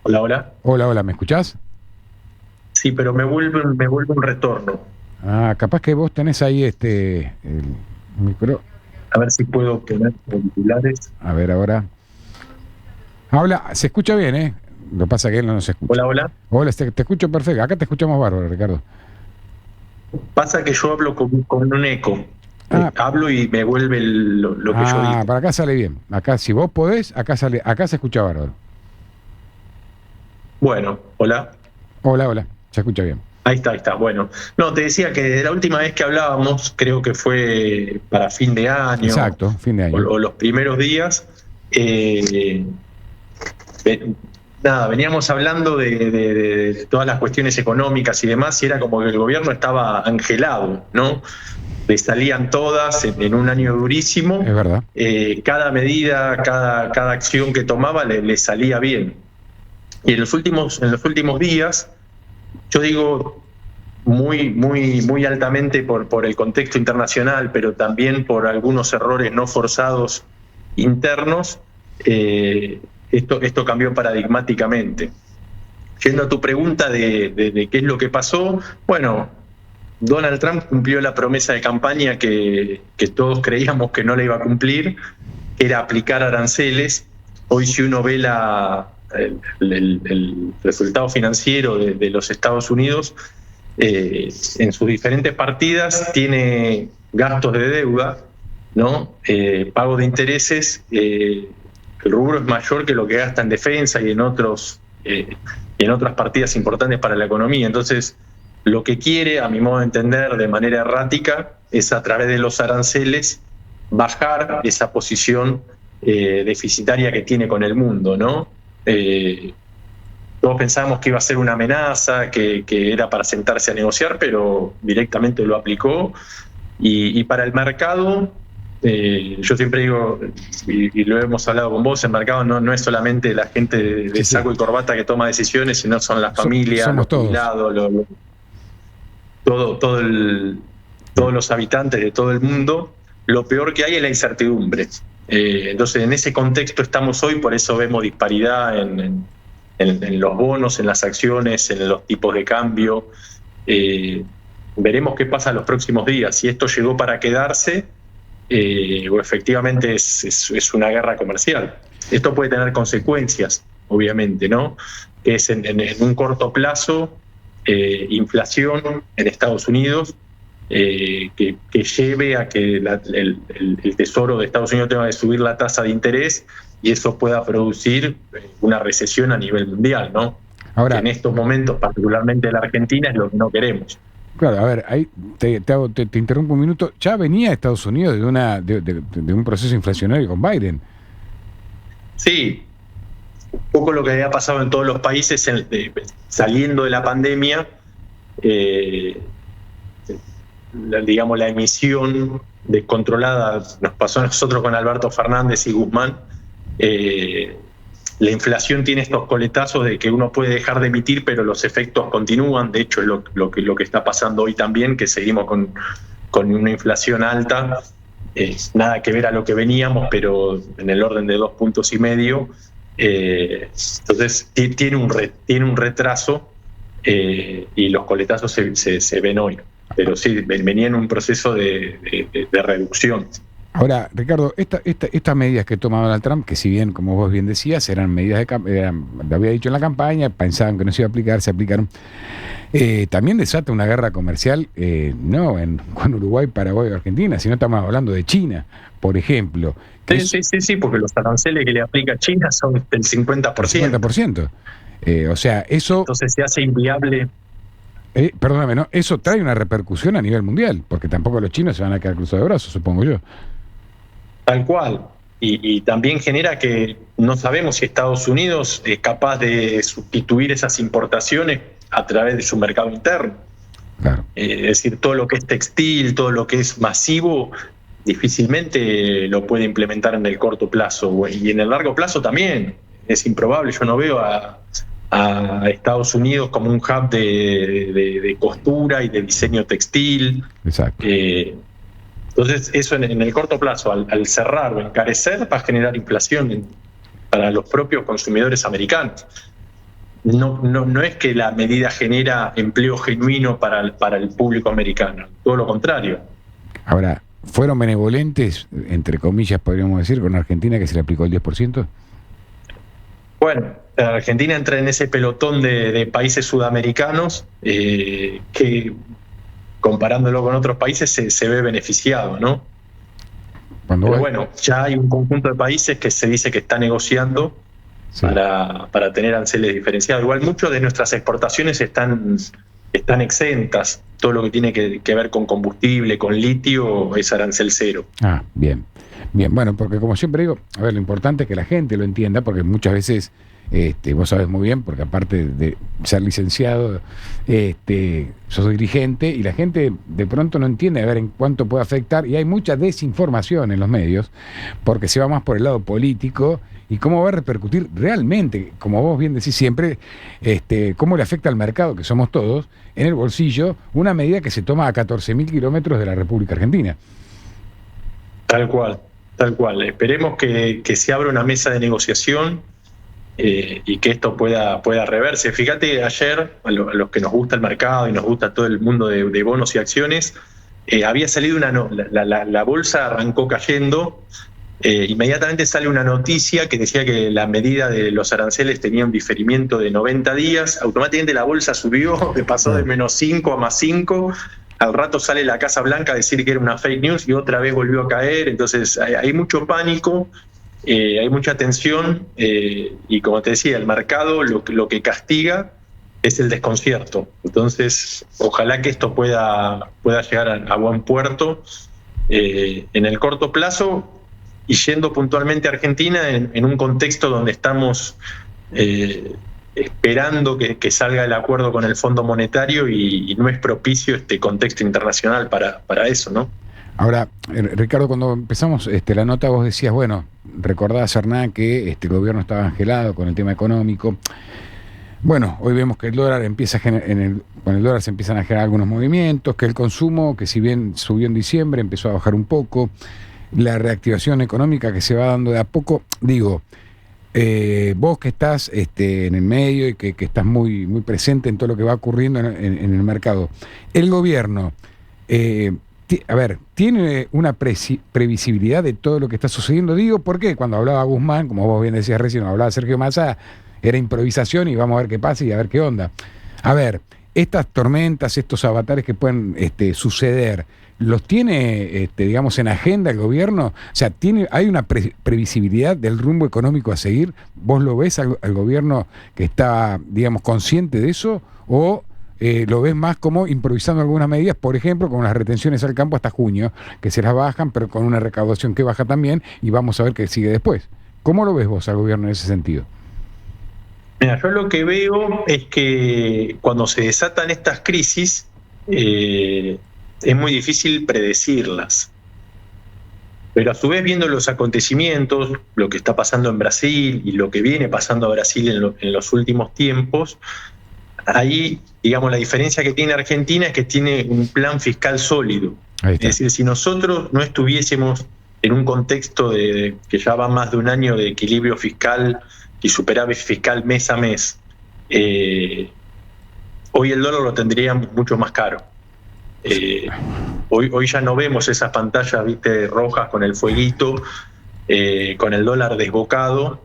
Hola. Hola, ¿me escuchás? Sí, pero me vuelve un retorno. Capaz que vos tenés ahí el micro. A ver si puedo poner auriculares. A ver, ahora. Habla, se escucha bien, Lo que pasa es que él no nos escucha. Hola. Hola, te escucho perfecto. Acá te escuchamos bárbaro, Ricardo. Pasa que yo hablo con un eco. Hablo y me vuelve lo que yo digo. Para acá sale bien. Acá, si vos podés, acá se escucha bárbaro. Bueno, hola. Hola, se escucha bien. Ahí está. Bueno, no, te decía que la última vez que hablábamos, creo que fue para fin de año. Exacto, fin de año. O los primeros días. Veníamos hablando de todas las cuestiones económicas y demás, y era como que el gobierno estaba angelado, ¿no? Le salían todas en un año durísimo. Es verdad. Cada medida, cada acción que tomaba le salía bien. Y en los últimos días, yo digo muy altamente por el contexto internacional, pero también por algunos errores no forzados internos, esto cambió paradigmáticamente. Yendo a tu pregunta de qué es lo que pasó, bueno, Donald Trump cumplió la promesa de campaña que todos creíamos que no la iba a cumplir, era aplicar aranceles. Hoy, si uno ve el resultado financiero de los Estados Unidos, en sus diferentes partidas tiene gastos de deuda, ¿no? Pago de intereses, el rubro es mayor que lo que gasta en defensa y en otras partidas importantes para la economía. Entonces, lo que quiere, a mi modo de entender, de manera errática, es a través de los aranceles bajar esa posición deficitaria que tiene con el mundo, ¿no? Todos pensábamos que iba a ser una amenaza, que era para sentarse a negociar, pero directamente lo aplicó. Y para el mercado, yo siempre digo, y lo hemos hablado con vos, el mercado no es solamente la gente de saco y corbata que toma decisiones, sino son las familias, los jubilados, todos los habitantes de todo el mundo. Lo peor que hay es la incertidumbre. Entonces, en ese contexto estamos hoy, por eso vemos disparidad en los bonos, en las acciones, en los tipos de cambio. Veremos qué pasa en los próximos días, si esto llegó para quedarse o efectivamente es una guerra comercial. Esto puede tener consecuencias, obviamente, ¿no? Que es en un corto plazo, inflación en Estados Unidos, que lleve a que el Tesoro de Estados Unidos tenga que subir la tasa de interés y eso pueda producir una recesión a nivel mundial, ¿no? Ahora, que en estos momentos, particularmente en la Argentina, es lo que no queremos. Claro, a ver, ahí te interrumpo un minuto. Ya venía Estados Unidos de un proceso inflacionario con Biden. Sí, un poco lo que había pasado en todos los países saliendo de la pandemia, la emisión descontrolada nos pasó a nosotros con Alberto Fernández y Guzmán. La inflación tiene estos coletazos de que uno puede dejar de emitir, pero los efectos continúan. De hecho, es lo que está pasando hoy también, que seguimos con una inflación alta. Nada que ver a lo que veníamos, pero en el orden de 2,5 puntos. Entonces, tiene un retraso y los coletazos se ven hoy. Pero sí, venía en un proceso de reducción. Ahora, Ricardo, estas medidas que toma Donald Trump, que si bien, como vos bien decías, eran medidas lo había dicho en la campaña, pensaban que no se iba a aplicar, se aplicaron, también desata una guerra comercial, no con Uruguay, Paraguay o Argentina, sino estamos hablando de China, por ejemplo. Sí, porque los aranceles que le aplica a China son del 50%. 50%. O sea, eso... Entonces se hace inviable... perdóname, ¿no? Eso trae una repercusión a nivel mundial, porque tampoco los chinos se van a quedar cruzados de brazos, supongo yo. Tal cual. Y también genera que no sabemos si Estados Unidos es capaz de sustituir esas importaciones a través de su mercado interno. Claro. Es decir, todo lo que es textil, todo lo que es masivo, difícilmente lo puede implementar en el corto plazo. Y en el largo plazo también. Es improbable. Yo no veo a Estados Unidos como un hub de costura y de diseño textil. Exacto. Entonces, eso en el corto plazo, al cerrar o encarecer, va a generar inflación para los propios consumidores americanos. No es que la medida genera empleo genuino para el público americano, todo lo contrario. Ahora, ¿fueron benevolentes, entre comillas, podríamos decir, con Argentina, que se le aplicó el 10%? Bueno, Argentina entra en ese pelotón de países sudamericanos que, comparándolo con otros países, se ve beneficiado, ¿no? Pero bueno, ya hay un conjunto de países que se dice que está negociando para tener aranceles diferenciados. Igual muchas de nuestras exportaciones están exentas. Todo lo que tiene que ver con combustible, con litio, es arancel cero. Ah, bien. Bien, bueno, porque como siempre digo, a ver, lo importante es que la gente lo entienda, porque muchas veces, vos sabés muy bien, porque aparte de ser licenciado, sos dirigente, y la gente de pronto no entiende a ver en cuánto puede afectar, y hay mucha desinformación en los medios, porque se va más por el lado político, y cómo va a repercutir realmente, como vos bien decís siempre, cómo le afecta al mercado, que somos todos, en el bolsillo, una medida que se toma a 14.000 kilómetros de la República Argentina. Tal cual. Esperemos que se abra una mesa de negociación y que esto pueda reverse. Fíjate, ayer, a los que nos gusta el mercado y nos gusta todo el mundo de bonos y acciones, había salido la bolsa arrancó cayendo, inmediatamente sale una noticia que decía que la medida de los aranceles tenía un diferimiento de 90 días, automáticamente la bolsa subió, pasó de -5 a +5, al rato sale la Casa Blanca a decir que era una fake news y otra vez volvió a caer. Entonces hay mucho pánico, hay mucha tensión y como te decía, el mercado lo que castiga es el desconcierto. Entonces ojalá que esto pueda llegar a buen puerto en el corto plazo, y yendo puntualmente a Argentina en un contexto donde estamos esperando que salga el acuerdo con el Fondo Monetario y no es propicio este contexto internacional para eso, ¿no? Ahora, Ricardo, cuando empezamos la nota, vos decías, bueno, recordabas, Hernán, que el gobierno estaba angelado con el tema económico. Bueno, hoy vemos que el dólar empieza con el dólar se empiezan a generar algunos movimientos, que el consumo, que si bien subió en diciembre, empezó a bajar un poco, la reactivación económica que se va dando de a poco. Digo, vos que estás en el medio y que estás muy, muy presente en todo lo que va ocurriendo en el mercado, el gobierno, ¿tiene una previsibilidad de todo lo que está sucediendo? Digo, porque cuando hablaba Guzmán, como vos bien decías recién, hablaba Sergio Massa, era improvisación y vamos a ver qué pasa y a ver qué onda. A ver, estas tormentas, estos avatares que pueden suceder, ¿los tiene, digamos, en agenda el gobierno? O sea, ¿hay una previsibilidad del rumbo económico a seguir? ¿Vos lo ves al gobierno que está, digamos, consciente de eso? ¿O lo ves más como improvisando algunas medidas, por ejemplo, con las retenciones al campo hasta junio, que se las bajan, pero con una recaudación que baja también, y vamos a ver qué sigue después? ¿Cómo lo ves vos al gobierno en ese sentido? Mira, yo lo que veo es que cuando se desatan estas crisis, es muy difícil predecirlas. Pero a su vez, viendo los acontecimientos, lo que está pasando en Brasil y lo que viene pasando a Brasil en los últimos tiempos, ahí, digamos, la diferencia que tiene Argentina es que tiene un plan fiscal sólido. Es decir, si nosotros no estuviésemos en un contexto que ya va más de un año de equilibrio fiscal y superávit fiscal mes a mes, hoy el dólar lo tendríamos mucho más caro. Hoy ya no vemos esas pantallas, viste, rojas con el fueguito, con el dólar desbocado,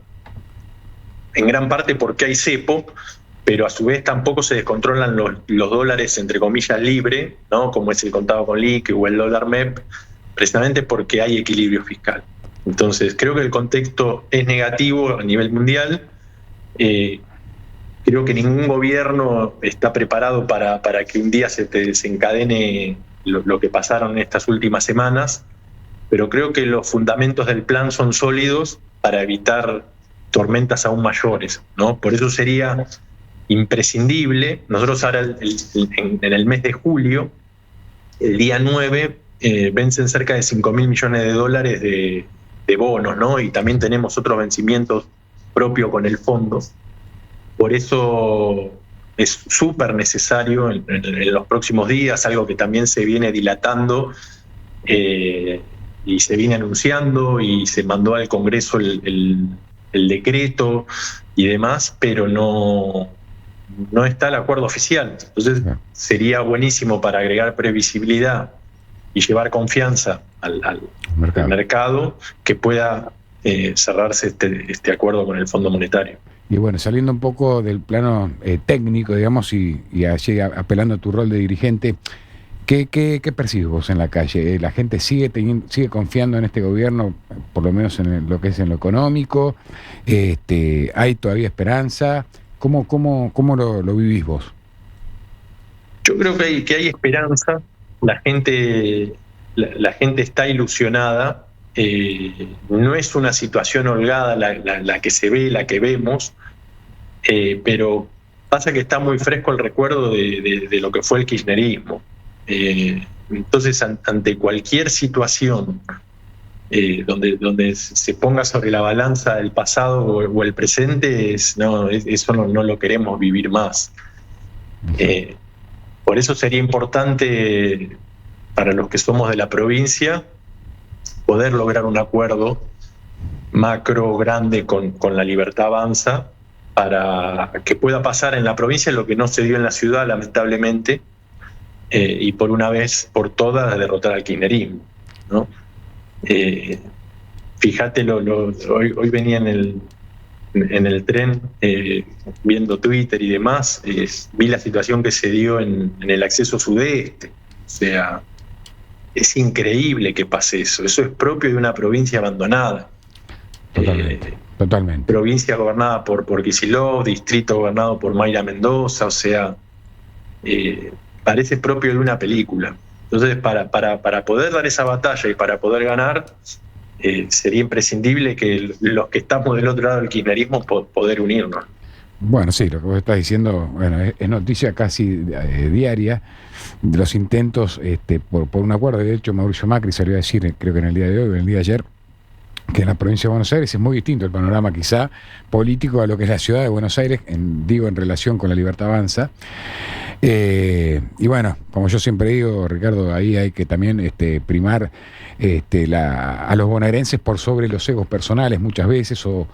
en gran parte porque hay cepo, pero a su vez tampoco se descontrolan los dólares, entre comillas, libre, ¿no? Como es el contado con liqui o el dólar MEP, precisamente porque hay equilibrio fiscal. Entonces, creo que el contexto es negativo a nivel mundial. Creo que ningún gobierno está preparado para que un día se te desencadene lo que pasaron en estas últimas semanas, pero creo que los fundamentos del plan son sólidos para evitar tormentas aún mayores, ¿no? Por eso sería imprescindible. Nosotros ahora en el mes de julio, el día 9, vencen cerca de $5.000 millones de bonos, ¿no? Y también tenemos otros vencimientos propios con el fondo. Por eso es súper necesario en los próximos días, algo que también se viene dilatando y se viene anunciando y se mandó al Congreso el decreto y demás, pero no está el acuerdo oficial. Entonces sería buenísimo para agregar previsibilidad y llevar confianza al mercado que pueda cerrarse este acuerdo con el Fondo Monetario. Y bueno, saliendo un poco del plano técnico, digamos, y allí apelando a tu rol de dirigente, ¿qué percibes vos en la calle? ¿La gente sigue confiando en este gobierno, por lo menos en lo que es en lo económico? ¿Hay todavía esperanza? ¿Cómo lo vivís vos? Yo creo que hay esperanza. La gente está ilusionada. No es una situación holgada la que se ve, la que vemos, pero pasa que está muy fresco el recuerdo de lo que fue el kirchnerismo. Entonces, ante cualquier situación donde se ponga sobre la balanza el pasado o el presente, eso no lo queremos vivir más. Por eso sería importante para los que somos de la provincia poder lograr un acuerdo macro grande con la Libertad Avanza para que pueda pasar en la provincia lo que no se dio en la ciudad, lamentablemente, y por una vez por todas derrotar al kirchnerismo, ¿no? Fíjate, hoy venía en el tren viendo Twitter y demás, vi la situación que se dio en el acceso sudeste. O sea, es increíble que pase eso. Eso es propio de una provincia abandonada. Totalmente. Provincia gobernada por Kicillof, distrito gobernado por Mayra Mendoza, o sea, parece propio de una película. Entonces, para poder dar esa batalla y para poder ganar, sería imprescindible que los que estamos del otro lado del kirchnerismo poder unirnos. Bueno, sí, lo que vos estás diciendo, bueno, es noticia casi diaria de los intentos por un acuerdo. De hecho, Mauricio Macri salió a decir, creo que en el día de hoy o en el día de ayer, que en la provincia de Buenos Aires es muy distinto el panorama quizá político a lo que es la ciudad de Buenos Aires, digo en relación con la Libertad Avanza. Y bueno, como yo siempre digo, Ricardo, ahí hay que también primar a los bonaerenses por sobre los egos personales muchas veces o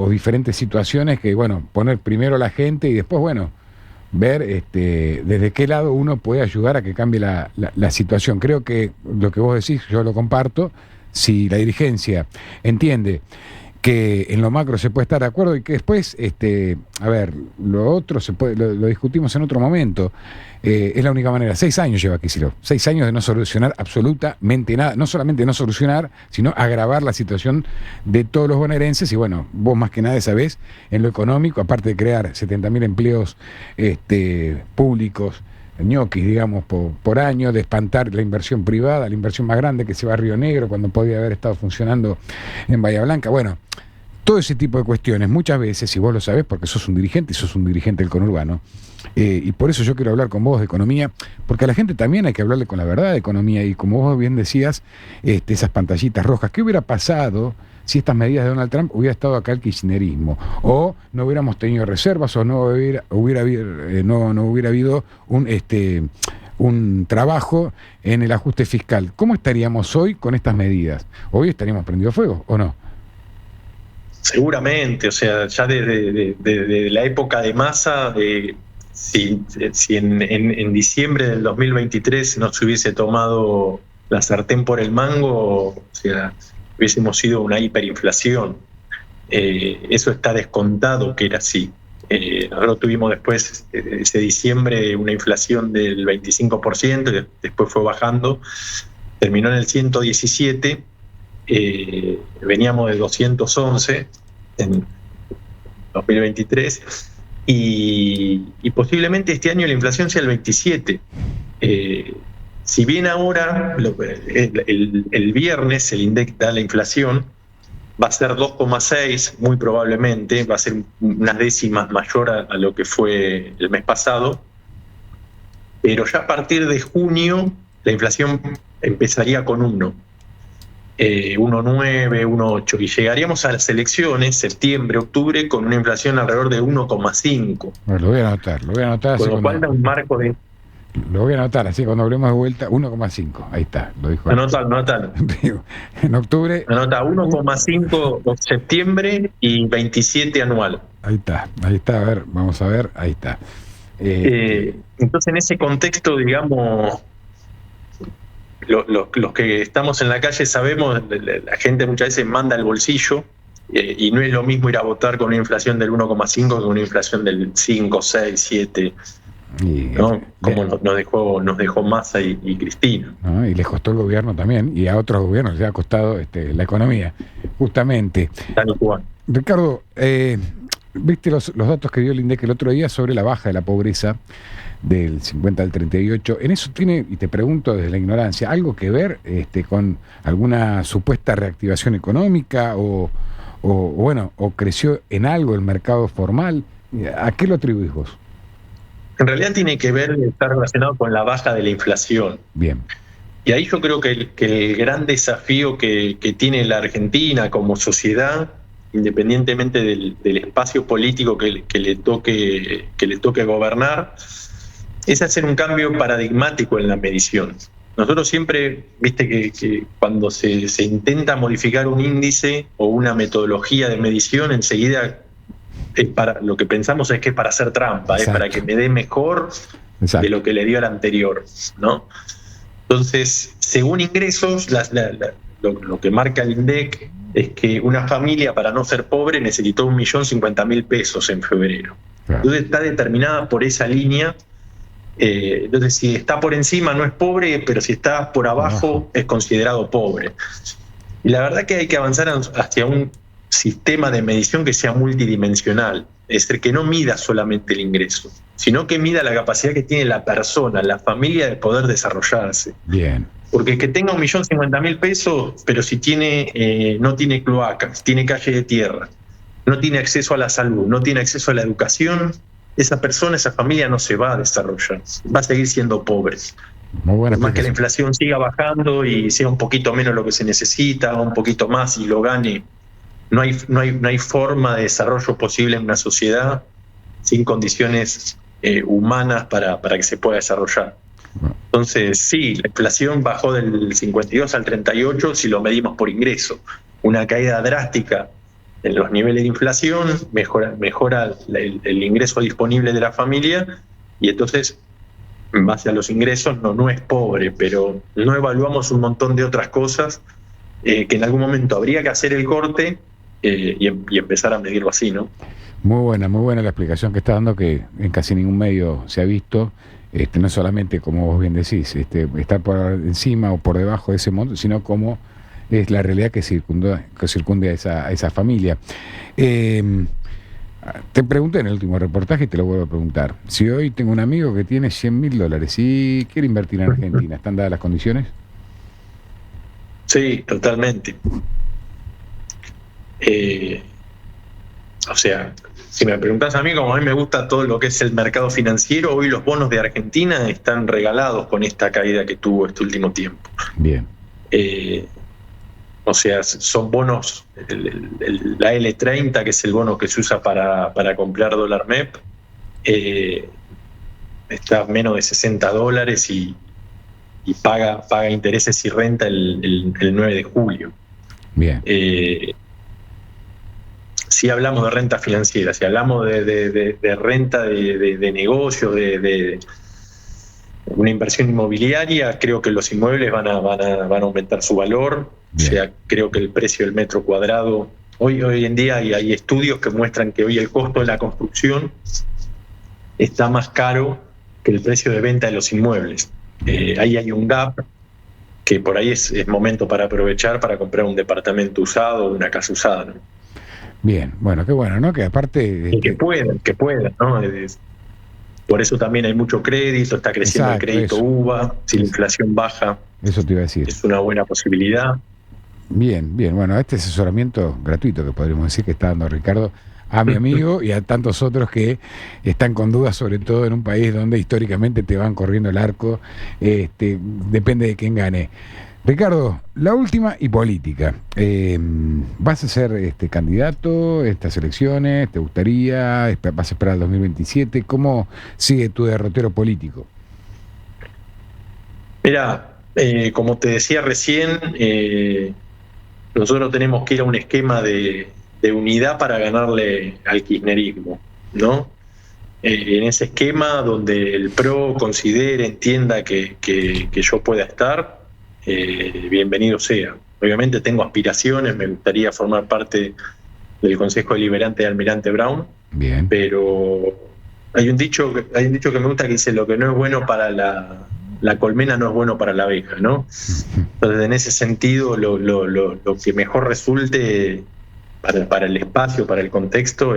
diferentes situaciones que, bueno, poner primero a la gente y después, bueno, ver desde qué lado uno puede ayudar a que cambie la situación. Creo que lo que vos decís, yo lo comparto. Si la dirigencia entiende que en lo macro se puede estar de acuerdo y que después, a ver, lo otro se puede, lo discutimos en otro momento, es la única manera. 6 años lleva Kicillof, 6 años de no solucionar absolutamente nada, no solamente no solucionar, sino agravar la situación de todos los bonaerenses. Y bueno, vos más que nada sabés, en lo económico, aparte de crear 70.000 empleos públicos, ñoquis, digamos, por año, de espantar la inversión privada, la inversión más grande que se va a Río Negro cuando podía haber estado funcionando en Bahía Blanca. Bueno, todo ese tipo de cuestiones, muchas veces, y vos lo sabés porque sos un dirigente y sos un dirigente del conurbano, y por eso yo quiero hablar con vos de economía, porque a la gente también hay que hablarle con la verdad de economía, y como vos bien decías, esas pantallitas rojas, ¿qué hubiera pasado si estas medidas de Donald Trump hubiera estado acá el kirchnerismo? O no hubiéramos tenido reservas, o no hubiera habido un trabajo en el ajuste fiscal. ¿Cómo estaríamos hoy con estas medidas? ¿Hoy estaríamos prendidos fuego o no? Seguramente, o sea, ya desde la época de Massa, si en diciembre del 2023 no se hubiese tomado la sartén por el mango, o sea, hubiésemos sido una hiperinflación. Eso está descontado que era así. Nosotros tuvimos después, ese diciembre, una inflación del 25%, después fue bajando, terminó en el 117%, veníamos de 211 en 2023, y posiblemente este año la inflación sea el 27%. Si bien ahora, el viernes, el INDEC da la inflación, va a ser 2,6, muy probablemente, va a ser unas décimas mayor a lo que fue el mes pasado, pero ya a partir de junio la inflación empezaría con 1, 1,9, 1,8, y llegaríamos a las elecciones, septiembre, octubre, con una inflación alrededor de 1,5. Bueno, lo voy a anotar. Con lo cual da un marco de... Lo voy a anotar, así cuando hablemos de vuelta, 1,5. Ahí está, lo dijo. Anótalo. En octubre. Anota 1,5 septiembre y 27 anual. Ahí está, a ver, vamos a ver, ahí está. Entonces, en ese contexto, digamos, los que estamos en la calle sabemos, la gente muchas veces manda el bolsillo, y no es lo mismo ir a votar con una inflación del 1,5 que con una inflación del 5, 6, 7. ¿No? Como nos dejó Massa y Cristina, ¿no? Y les costó el gobierno también, y a otros gobiernos les ha costado la economía, justamente. Tal cual. Ricardo, viste los datos que dio el INDEC el otro día sobre la baja de la pobreza del 50 al 38. ¿En eso tiene, y te pregunto desde la ignorancia, algo que ver con alguna supuesta reactivación económica o creció en algo el mercado formal? ¿A qué lo atribuís vos? En realidad tiene que ver, está relacionado con la baja de la inflación. Bien. Y ahí yo creo que el gran desafío que tiene la Argentina como sociedad, independientemente del espacio político que le toque gobernar, es hacer un cambio paradigmático en la medición. Nosotros siempre, viste que cuando se intenta modificar un índice o una metodología de medición, enseguida lo que pensamos es que es para hacer trampa, es para que me dé mejor de lo que le dio al anterior, ¿no? Entonces, según ingresos, lo que marca el INDEC es que una familia, para no ser pobre, necesitó 1.050.000 pesos en febrero. Entonces está determinada por esa línea. Entonces, si está por encima no es pobre, pero si está por abajo es considerado pobre. Y la verdad que hay que avanzar hacia un sistema de medición que sea multidimensional, es decir, que no mida solamente el ingreso, sino que mida la capacidad que tiene la persona, la familia, de poder desarrollarse. Bien. Porque que tenga 1.050.000 pesos, pero si no tiene cloacas, tiene calle de tierra, no tiene acceso a la salud, no tiene acceso a la educación, esa persona, esa familia no se va a desarrollar, va a seguir siendo pobre. Muy buena Por más que la explicación. inflación siga bajando y sea un poquito menos lo que se necesita, un poquito más y lo gane, no hay forma de desarrollo posible en una sociedad sin condiciones humanas para que se pueda desarrollar. Entonces, sí, la inflación bajó del 52 al 38 si lo medimos por ingreso. Una caída drástica en los niveles de inflación mejora el ingreso disponible de la familia y entonces, en base a los ingresos, no es pobre, pero no evaluamos un montón de otras cosas que en algún momento habría que hacer el corte y empezar a medirlo así, ¿no? Muy buena la explicación que está dando, que en casi ningún medio se ha visto, no solamente, como vos bien decís, estar por encima o por debajo de ese monto, sino como es la realidad que circunda a esa familia. Te pregunté en el último reportaje y te lo vuelvo a preguntar. Si hoy tengo un amigo que tiene $100.000 y quiere invertir en Argentina, ¿están dadas las condiciones? Sí, totalmente. O sea, si me preguntás a mí, como a mí me gusta todo lo que es el mercado financiero, hoy los bonos de Argentina están regalados con esta caída que tuvo este último tiempo. Bien. O sea, son bonos, la L30, que es el bono que se usa para comprar dólar MEP, está a menos de $60 y paga intereses y renta el 9 de julio. Bien. Si hablamos de renta financiera, si hablamos de renta de negocio, de una inversión inmobiliaria, creo que los inmuebles van a aumentar su valor. Bien. O sea, creo que el precio del metro cuadrado, hoy en día hay estudios que muestran que hoy el costo de la construcción está más caro que el precio de venta de los inmuebles. Ahí hay un gap que por ahí es momento para aprovechar para comprar un departamento usado o una casa usada, ¿no? Bien, bueno, qué bueno, ¿no? Que aparte... Y que puedan, ¿no? Por eso también hay mucho crédito, está creciendo el crédito UVA, si la inflación baja, eso te iba a decir. Es una buena posibilidad. Bien, bueno, este asesoramiento gratuito que podríamos decir que está dando Ricardo a mi amigo y a tantos otros que están con dudas, sobre todo en un país donde históricamente te van corriendo el arco, depende de quién gane. Ricardo, la última y política. ¿Vas a ser candidato a estas elecciones? ¿Te gustaría? ¿Vas a esperar al 2027? ¿Cómo sigue tu derrotero político? Mira, como te decía recién, nosotros tenemos que ir a un esquema de unidad para ganarle al kirchnerismo, ¿no? En ese esquema donde el PRO considere, entienda que yo pueda estar, bienvenido sea. Obviamente tengo aspiraciones, me gustaría formar parte del Consejo Deliberante de Almirante Brown. Bien. Pero hay un dicho que me gusta que dice: lo que no es bueno para la colmena no es bueno para la abeja, ¿no? Entonces, en ese sentido, lo que mejor resulte para el espacio, para el contexto,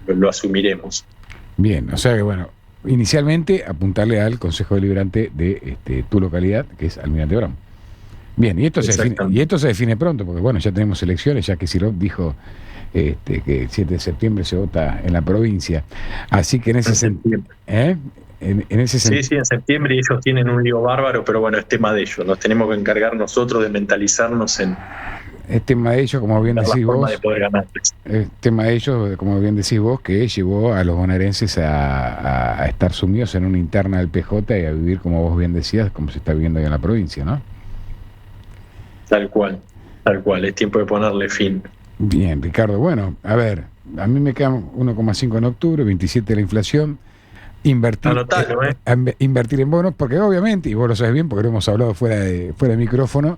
lo asumiremos. Bien, o sea que bueno, inicialmente apuntarle al Consejo Deliberante de tu localidad, que es Almirante Brown. Bien, y esto se define pronto, porque bueno, ya tenemos elecciones, ya que Cirot dijo que el 7 de septiembre se vota en la provincia. Así que en ese sentido... En ese sentido. Sí, en septiembre, ellos tienen un lío bárbaro, pero bueno, es tema de ellos. Nos tenemos que encargar nosotros de mentalizarnos en... Es tema de ellos, como bien decís vos. De poder ganar. Es tema de ellos, como bien decís vos, que llevó a los bonaerenses a estar sumidos en una interna del PJ y a vivir, como vos bien decías, como se está viviendo ahí en la provincia, ¿no? Tal cual. Es tiempo de ponerle fin. Bien, Ricardo. Bueno, a ver, a mí me quedan 1,5 en octubre, 27 la inflación. Invertir en bonos, porque obviamente, y vos lo sabes bien, porque lo hemos hablado fuera de micrófono,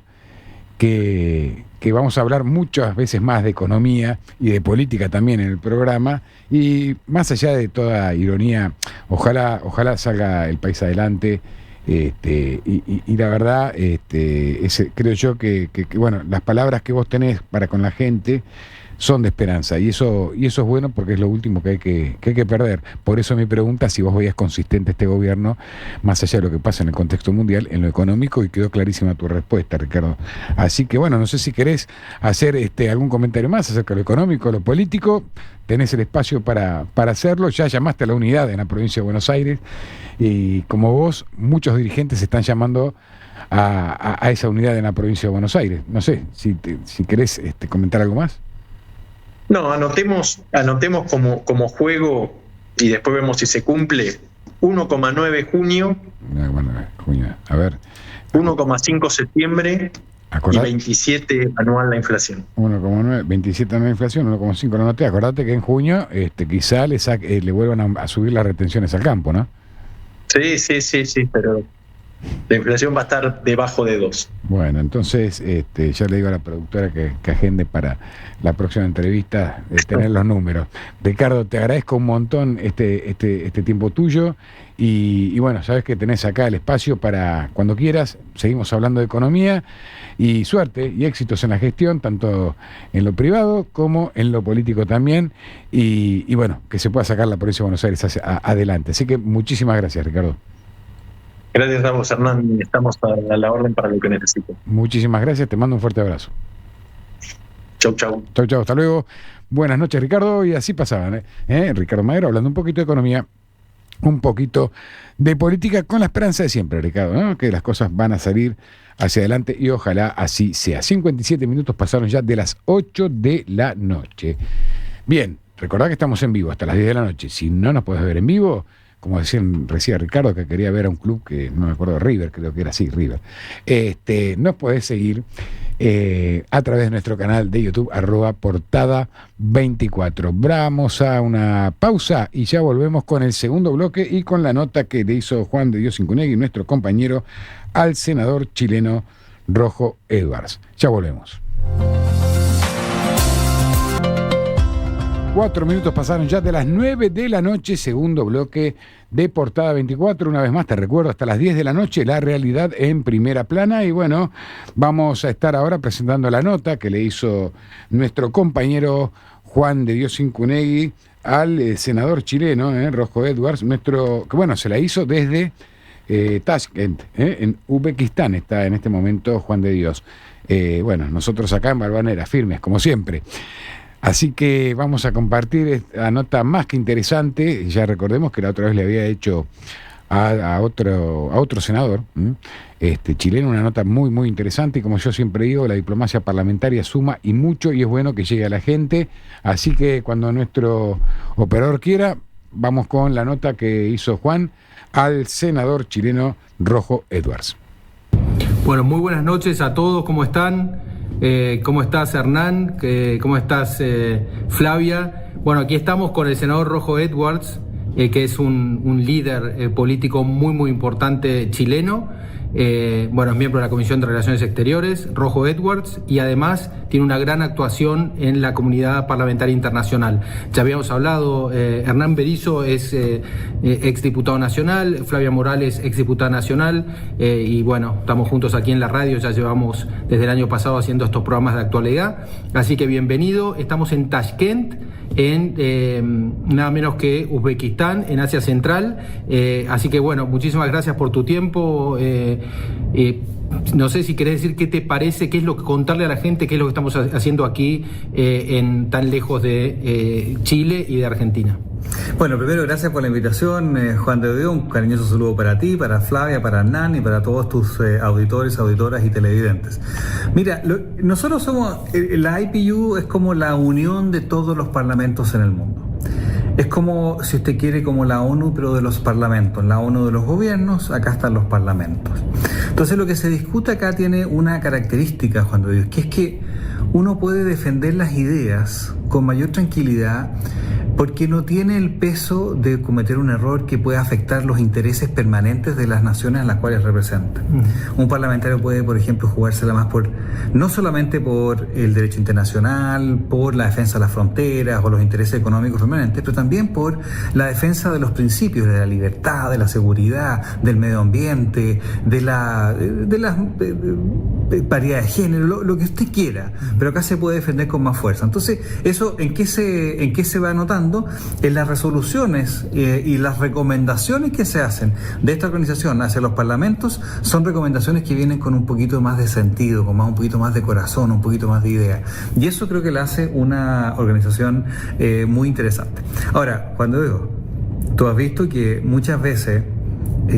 que vamos a hablar muchas veces más de economía y de política también en el programa, y más allá de toda ironía, ojalá salga el país adelante, y la verdad, creo yo que bueno, las palabras que vos tenés para con la gente son de esperanza, y eso es bueno porque es lo último que hay que perder. Por eso mi pregunta, si vos veías consistente este gobierno, más allá de lo que pasa en el contexto mundial, en lo económico, y quedó clarísima tu respuesta, Ricardo. Así que bueno, no sé si querés hacer algún comentario más acerca de lo económico, lo político. Tenés el espacio para hacerlo. Ya llamaste a la unidad en la provincia de Buenos Aires, y como vos, muchos dirigentes están llamando a esa unidad en la provincia de Buenos Aires. No sé, si querés comentar algo más. No, anotemos como juego y después vemos si se cumple. 1,9 junio, A ver. 1,5 septiembre. Acordate. Y 27 anual la inflación. 1,9, 27 anual la inflación, 1,5 lo noté. Acordate que en junio quizá le vuelvan a subir las retenciones al campo, ¿no? Sí, pero la inflación va a estar debajo de 2. Bueno, entonces ya le digo a la productora que agende para la próxima entrevista tener los números. Ricardo, te agradezco un montón este tiempo tuyo, y bueno, sabes que tenés acá el espacio para cuando quieras. Seguimos hablando de economía, y suerte y éxitos en la gestión, tanto en lo privado como en lo político también, y bueno, que se pueda sacar la provincia de Buenos Aires adelante. Así que muchísimas gracias, Ricardo. Gracias a vos, Hernán. Estamos a la orden para lo que necesiten. Muchísimas gracias, te mando un fuerte abrazo. Chau, hasta luego. Buenas noches, Ricardo. Y así pasaban, Ricardo Madero hablando un poquito de economía, un poquito de política, con la esperanza de siempre, Ricardo, ¿no? Que las cosas van a salir hacia adelante, y ojalá así sea. 57 minutos pasaron ya de las 8 de la noche. Bien, recordad que estamos en vivo hasta las 10 de la noche. Si no nos podés ver en vivo, como decían recién Ricardo, que quería ver a un club que no me acuerdo, River, creo que era así, River. Nos podés seguir a través de nuestro canal de YouTube, @portada24. Vamos a una pausa y ya volvemos con el segundo bloque y con la nota que le hizo Juan de Dios Incunegui, nuestro compañero, al senador chileno Rojo Edwards. Ya volvemos. 4 minutos pasaron ya de las 9 de la noche, segundo bloque de Portada 24. Una vez más te recuerdo, hasta las 10 de la noche, la realidad en primera plana. Y bueno, vamos a estar ahora presentando la nota que le hizo nuestro compañero Juan de Dios Incunegui al senador chileno, Rojo Edwards, que bueno, se la hizo desde Tashkent, en Uzbekistán está en este momento Juan de Dios. Bueno, nosotros acá en Balvanera, firmes, como siempre. Así que vamos a compartir esta nota más que interesante. Ya recordemos que la otra vez le había hecho a otro senador chileno una nota muy, muy interesante. Y como yo siempre digo, la diplomacia parlamentaria suma y mucho, y es bueno que llegue a la gente. Así que cuando nuestro operador quiera, vamos con la nota que hizo Juan al senador chileno Rojo Edwards. Bueno, muy buenas noches a todos. ¿Cómo están? ¿Cómo estás, Hernán? ¿Cómo estás, Flavia? Bueno, aquí estamos con el senador Rojo Edwards, que es un líder político muy, muy importante chileno. Bueno, es miembro de la Comisión de Relaciones Exteriores, Rojo Edwards, y además tiene una gran actuación en la comunidad parlamentaria internacional. Ya habíamos hablado, Hernán Berizo es exdiputado nacional, Flavia Morales exdiputada nacional, y bueno, estamos juntos aquí en la radio, ya llevamos desde el año pasado haciendo estos programas de actualidad, así que bienvenido. Estamos en Tashkent, en nada menos que Uzbekistán, en Asia Central, así que bueno, muchísimas gracias por tu tiempo. No sé si querés decir qué te parece, qué es lo que contarle a la gente, qué es lo que estamos haciendo aquí en tan lejos de Chile y de Argentina. Bueno, primero gracias por la invitación, Juan de Dios, un cariñoso saludo para ti, para Flavia, para Hernán y para todos tus auditores, auditoras y televidentes. Mira, nosotros somos, la IPU es como la unión de todos los parlamentos en el mundo. Es como, si usted quiere, como la ONU, pero de los parlamentos. La ONU de los gobiernos, acá están los parlamentos. Entonces lo que se discute acá tiene una característica, Juan de Dios, que es que uno puede defender las ideas con mayor tranquilidad porque no tiene el peso de cometer un error que pueda afectar los intereses permanentes de las naciones a las cuales representa. Un parlamentario puede, por ejemplo, jugársela más no solamente por el derecho internacional, por la defensa de las fronteras o los intereses económicos permanentes, pero también por la defensa de los principios de la libertad, de la seguridad, del medio ambiente, de la paridad de género, lo que usted quiera, pero acá se puede defender con más fuerza. Entonces, ¿eso en qué se va notando? En las resoluciones y las recomendaciones que se hacen de esta organización hacia los parlamentos son recomendaciones que vienen con un poquito más de sentido, con un poquito más de corazón, un poquito más de idea. Y eso creo que la hace una organización muy interesante. Ahora, cuando digo, tú has visto que muchas veces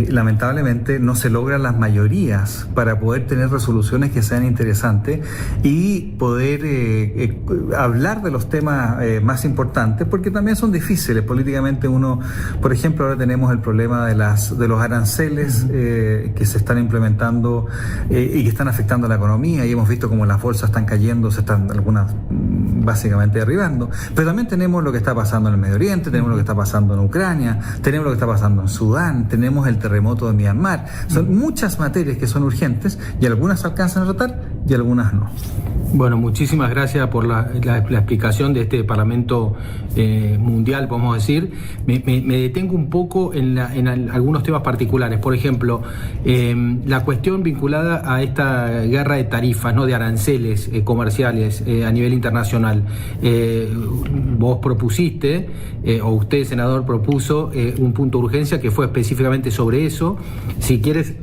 lamentablemente no se logran las mayorías para poder tener resoluciones que sean interesantes y poder hablar de los temas más importantes, porque también son difíciles políticamente. Por ejemplo, ahora tenemos el problema de los aranceles que se están implementando y que están afectando a la economía, y hemos visto cómo las bolsas están cayendo, se están algunas básicamente derribando, pero también tenemos lo que está pasando en el Medio Oriente, tenemos lo que está pasando en Ucrania, tenemos lo que está pasando en Sudán, tenemos el terremoto de Myanmar. Son muchas materias que son urgentes y algunas se alcanzan a tratar y algunas no. Bueno, muchísimas gracias por la explicación de este Parlamento mundial, podemos decir. Me detengo un poco en algunos temas particulares. Por ejemplo, la cuestión vinculada a esta guerra de tarifas, ¿no?, de aranceles comerciales a nivel internacional. Vos propusiste, o usted, senador, propuso un punto de urgencia que fue específicamente sobre eso. Si quieres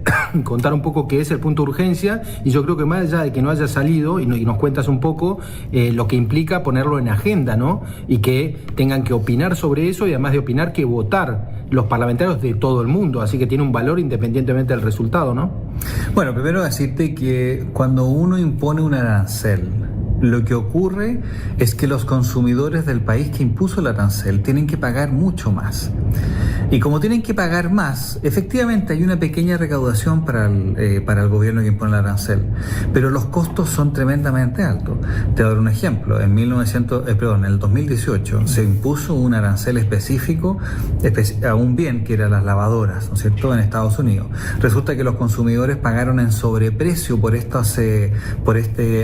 contar un poco qué es el punto de urgencia, y yo creo que más allá de que no haya salido, y nos cuentas un poco lo que implica ponerlo en agenda, ¿no? Y que tengan que opinar sobre eso, y además de opinar, que votar los parlamentarios de todo el mundo, así que tiene un valor independientemente del resultado, ¿no? Bueno, primero decirte que cuando uno impone un arancel, lo que ocurre es que los consumidores del país que impuso el arancel tienen que pagar mucho más. Y como tienen que pagar más, efectivamente hay una pequeña recaudación para el gobierno que impone el arancel, pero los costos son tremendamente altos. Te voy a dar un ejemplo. En el 2018 se impuso un arancel específico a un bien que eran las lavadoras, ¿no es cierto?, en Estados Unidos. Resulta que los consumidores pagaron en sobreprecio por este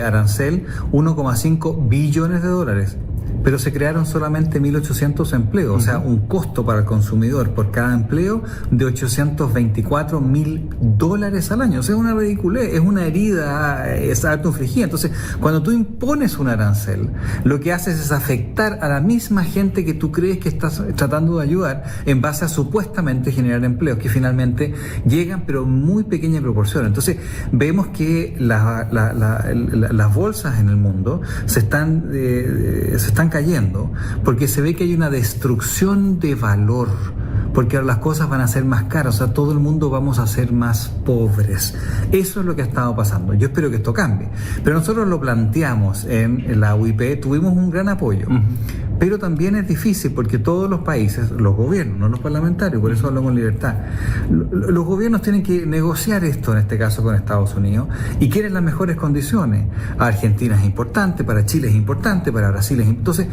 arancel 1,5 billones de dólares. Pero se crearon solamente 1.800 empleos, o sea, un costo para el consumidor por cada empleo de $824,000 al año. O sea, es una ridiculez, es una herida, es autoinfligida. Entonces, cuando tú impones un arancel, lo que haces es afectar a la misma gente que tú crees que estás tratando de ayudar en base a supuestamente generar empleos, que finalmente llegan, pero en muy pequeña proporción. Entonces, vemos que las bolsas en el mundo se están cayendo porque se ve que hay una destrucción de valor, porque ahora las cosas van a ser más caras, o sea, todo el mundo vamos a ser más pobres. Eso es lo que ha estado pasando. Yo espero que esto cambie, pero nosotros lo planteamos en la UIP, tuvimos un gran apoyo. Pero también es difícil porque todos los países, los gobiernos, no los parlamentarios, por eso hablo con libertad, los gobiernos tienen que negociar esto, en este caso con Estados Unidos, y quieren las mejores condiciones. Argentina es importante, para Chile es importante, para Brasil es importante. Entonces,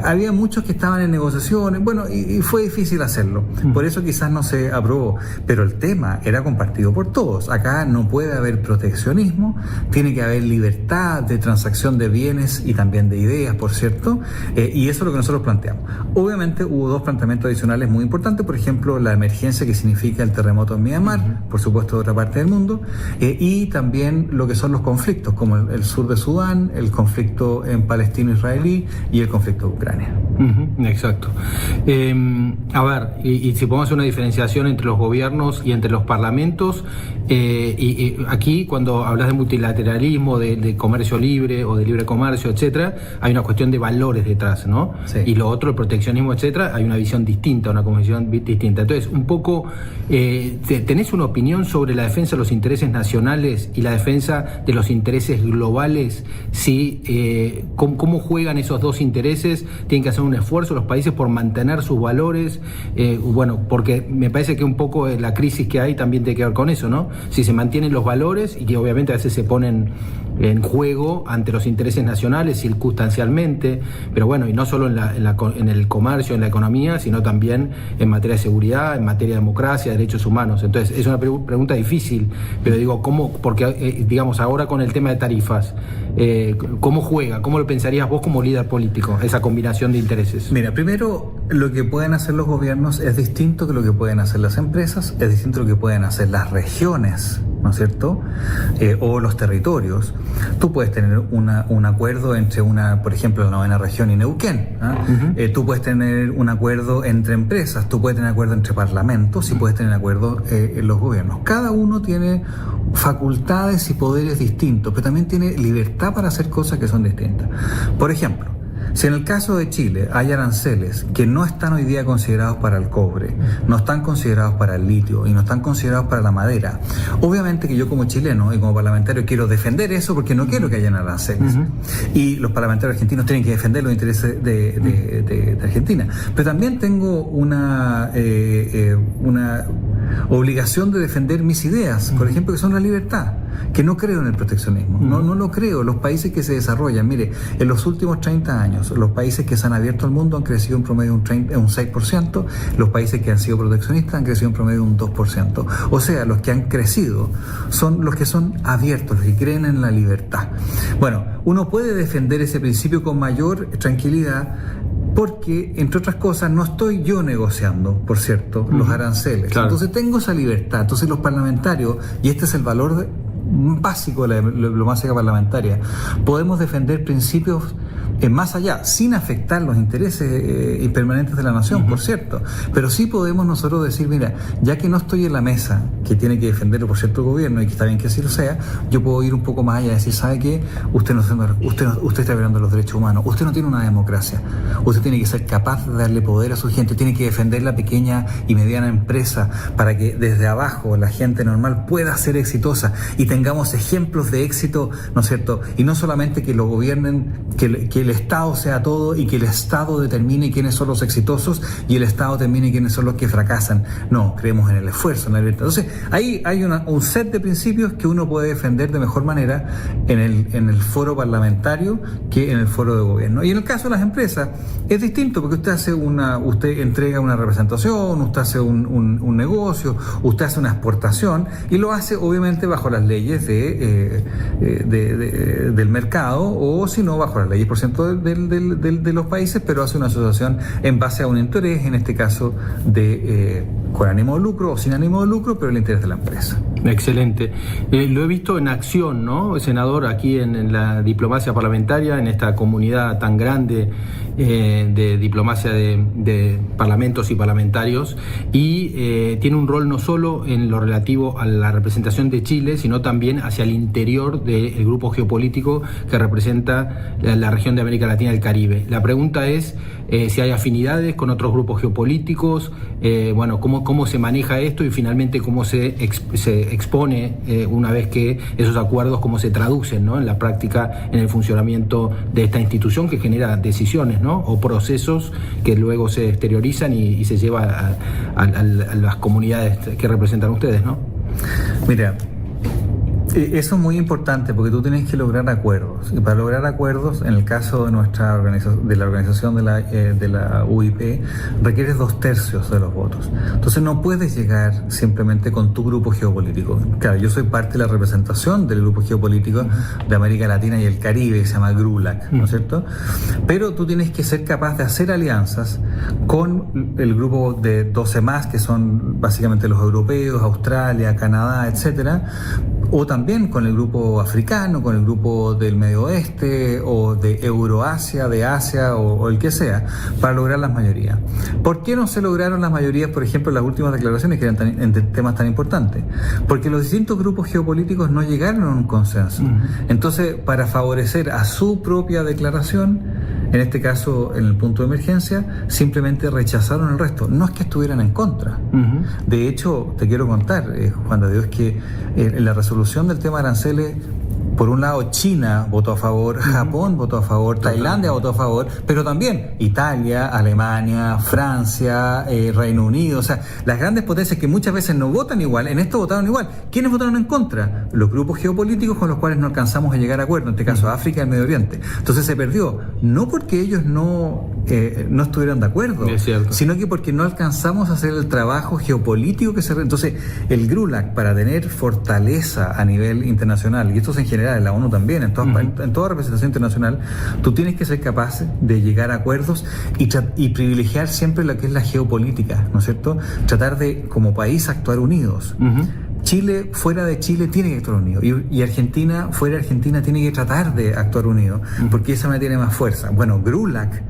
había muchos que estaban en negociaciones, bueno, y fue difícil hacerlo. Por eso quizás no se aprobó, pero el tema era compartido por todos. Acá no puede haber proteccionismo, tiene que haber libertad de transacción de bienes y también de ideas, por cierto, y eso es lo que nosotros planteamos. Obviamente hubo dos planteamientos adicionales muy importantes, por ejemplo, la emergencia que significa el terremoto en Myanmar, por supuesto de otra parte del mundo, y también lo que son los conflictos, como el sur de Sudán, el conflicto en palestino-israelí y el conflicto de Ucrania. Exacto. A ver, y si podemos hacer una diferenciación entre los gobiernos y entre los parlamentos, y aquí cuando hablas de multilateralismo, de comercio libre o de libre comercio, etcétera, hay una cuestión de valores detrás, ¿no? Sí. Y lo otro, el proteccionismo, etcétera, hay una visión distinta, una convicción distinta. Entonces, un poco, ¿tenés una opinión sobre la defensa de los intereses nacionales y la defensa de los intereses globales? Sí, ¿cómo juegan esos dos intereses? ¿Tienen que hacer un esfuerzo los países por mantener sus valores? Bueno, porque me parece que un poco la crisis que hay también tiene que ver con eso, ¿no? Si se mantienen los valores y que obviamente a veces se ponen en juego ante los intereses nacionales circunstancialmente, pero bueno, y no solo en el comercio, en la economía, sino también en materia de seguridad, en materia de democracia, derechos humanos. Entonces, es una pregunta difícil, pero digo, ¿cómo? Porque, digamos, ahora con el tema de tarifas, ¿cómo juega? ¿Cómo lo pensarías vos como líder político, esa combinación de intereses? Mira, primero, lo que pueden hacer los gobiernos es distinto que lo que pueden hacer las empresas, es distinto que lo que pueden hacer las regiones, ¿no es cierto? O los territorios. Tú puedes tener un acuerdo entre por ejemplo, la 9ª región y Neuquén. Tú puedes tener un acuerdo entre empresas, tú puedes tener acuerdo entre parlamentos y puedes tener acuerdo en los gobiernos. Cada uno tiene facultades y poderes distintos, pero también tiene libertad para hacer cosas que son distintas. Por ejemplo, si en el caso de Chile hay aranceles que no están hoy día considerados para el cobre, no están considerados para el litio y no están considerados para la madera, obviamente que yo como chileno y como parlamentario quiero defender eso porque no quiero que hayan aranceles. Y los parlamentarios argentinos tienen que defender los intereses de Argentina. Pero también tengo una obligación de defender mis ideas, por ejemplo, que son la libertad, que no creo en el proteccionismo, no lo creo. Los países que se desarrollan, mire, en los últimos 30 años, los países que se han abierto al mundo han crecido en promedio un 6%, los países que han sido proteccionistas han crecido en promedio un 2%. O sea, los que han crecido son los que son abiertos, los que creen en la libertad. Bueno, uno puede defender ese principio con mayor tranquilidad, porque, entre otras cosas, no estoy yo negociando, por cierto, los aranceles. Claro. Entonces tengo esa libertad. Entonces los parlamentarios, y este es el valor básico de la diplomacia parlamentaria, podemos defender principios más allá, sin afectar los intereses permanentes de la nación, por cierto, pero sí podemos nosotros decir, mira, ya que no estoy en la mesa que tiene que defenderlo, por cierto, el gobierno, y que está bien que así lo sea, yo puedo ir un poco más allá y decir, ¿sabe qué? Usted está violando los derechos humanos, usted no tiene una democracia, usted tiene que ser capaz de darle poder a su gente, tiene que defender la pequeña y mediana empresa para que desde abajo la gente normal pueda ser exitosa y tengamos ejemplos de éxito, ¿no es cierto? Y no solamente que lo gobiernen, que el Estado sea todo y que el Estado determine quiénes son los exitosos y el Estado determine quiénes son los que fracasan. No, creemos en el esfuerzo, en la libertad. Entonces, ahí hay un set de principios que uno puede defender de mejor manera en el foro parlamentario que en el foro de gobierno. Y en el caso de las empresas es distinto, porque usted entrega una representación, usted hace un negocio, usted hace una exportación y lo hace obviamente bajo las leyes del mercado, o si no bajo las leyes por ciento de los países, pero hace una asociación en base a un interés, en este caso con ánimo de lucro o sin ánimo de lucro, pero el interés de la empresa. Excelente. Lo he visto en acción, ¿no, senador? Aquí en la diplomacia parlamentaria, en esta comunidad tan grande de diplomacia de parlamentos y parlamentarios, y tiene un rol no solo en lo relativo a la representación de Chile, sino también hacia el interior del grupo geopolítico que representa la región de América Latina y el Caribe. La pregunta es si hay afinidades con otros grupos geopolíticos, cómo se maneja esto y finalmente cómo se expone una vez que esos acuerdos, cómo se traducen, ¿no?, en la práctica, en el funcionamiento de esta institución que genera decisiones, ¿no?, o procesos que luego se exteriorizan y se lleva a las comunidades que representan ustedes, ¿no? Mira, eso es muy importante porque tú tienes que lograr acuerdos, y para lograr acuerdos, en el caso de nuestra organización, de la organización de la UIP, requieres 2/3 de los votos. Entonces no puedes llegar simplemente con tu grupo geopolítico. Claro, yo soy parte de la representación del grupo geopolítico de América Latina y el Caribe, que se llama GRULAC, ¿no es cierto? Pero tú tienes que ser capaz de hacer alianzas con el grupo de 12 más, que son básicamente los europeos, Australia, Canadá, etcétera, o también con el grupo africano, con el grupo del Medio Oeste, o de Euroasia, de Asia, o el que sea, para lograr las mayorías. ¿Por qué no se lograron las mayorías, por ejemplo, en las últimas declaraciones que eran en temas tan importantes? Porque los distintos grupos geopolíticos no llegaron a un consenso. Entonces, para favorecer a su propia declaración, en este caso, en el punto de emergencia, simplemente rechazaron el resto. No es que estuvieran en contra. De hecho, te quiero contar, Juan de Dios, que en la resolución del tema de aranceles por un lado China votó a favor, Japón votó a favor, Tailandia votó a favor, pero también Italia, Alemania, Francia, Reino Unido, o sea, las grandes potencias que muchas veces no votan igual, en esto votaron igual. ¿Quiénes votaron en contra? Los grupos geopolíticos con los cuales no alcanzamos a llegar a acuerdo, en este caso África y el Medio Oriente. Entonces se perdió, no porque ellos no estuvieran de acuerdo, sino que porque no alcanzamos a hacer el trabajo geopolítico que se... Entonces, el GRULAC, para tener fortaleza a nivel internacional, y esto es en general, en la ONU también, en toda representación internacional, tú tienes que ser capaz de llegar a acuerdos y privilegiar siempre lo que es la geopolítica, ¿no es cierto? Tratar de, como país, actuar unidos. Chile, fuera de Chile, tiene que actuar unido. Y Argentina, fuera de Argentina, tiene que tratar de actuar unido, porque esa manera tiene más fuerza. Bueno, GRULAC,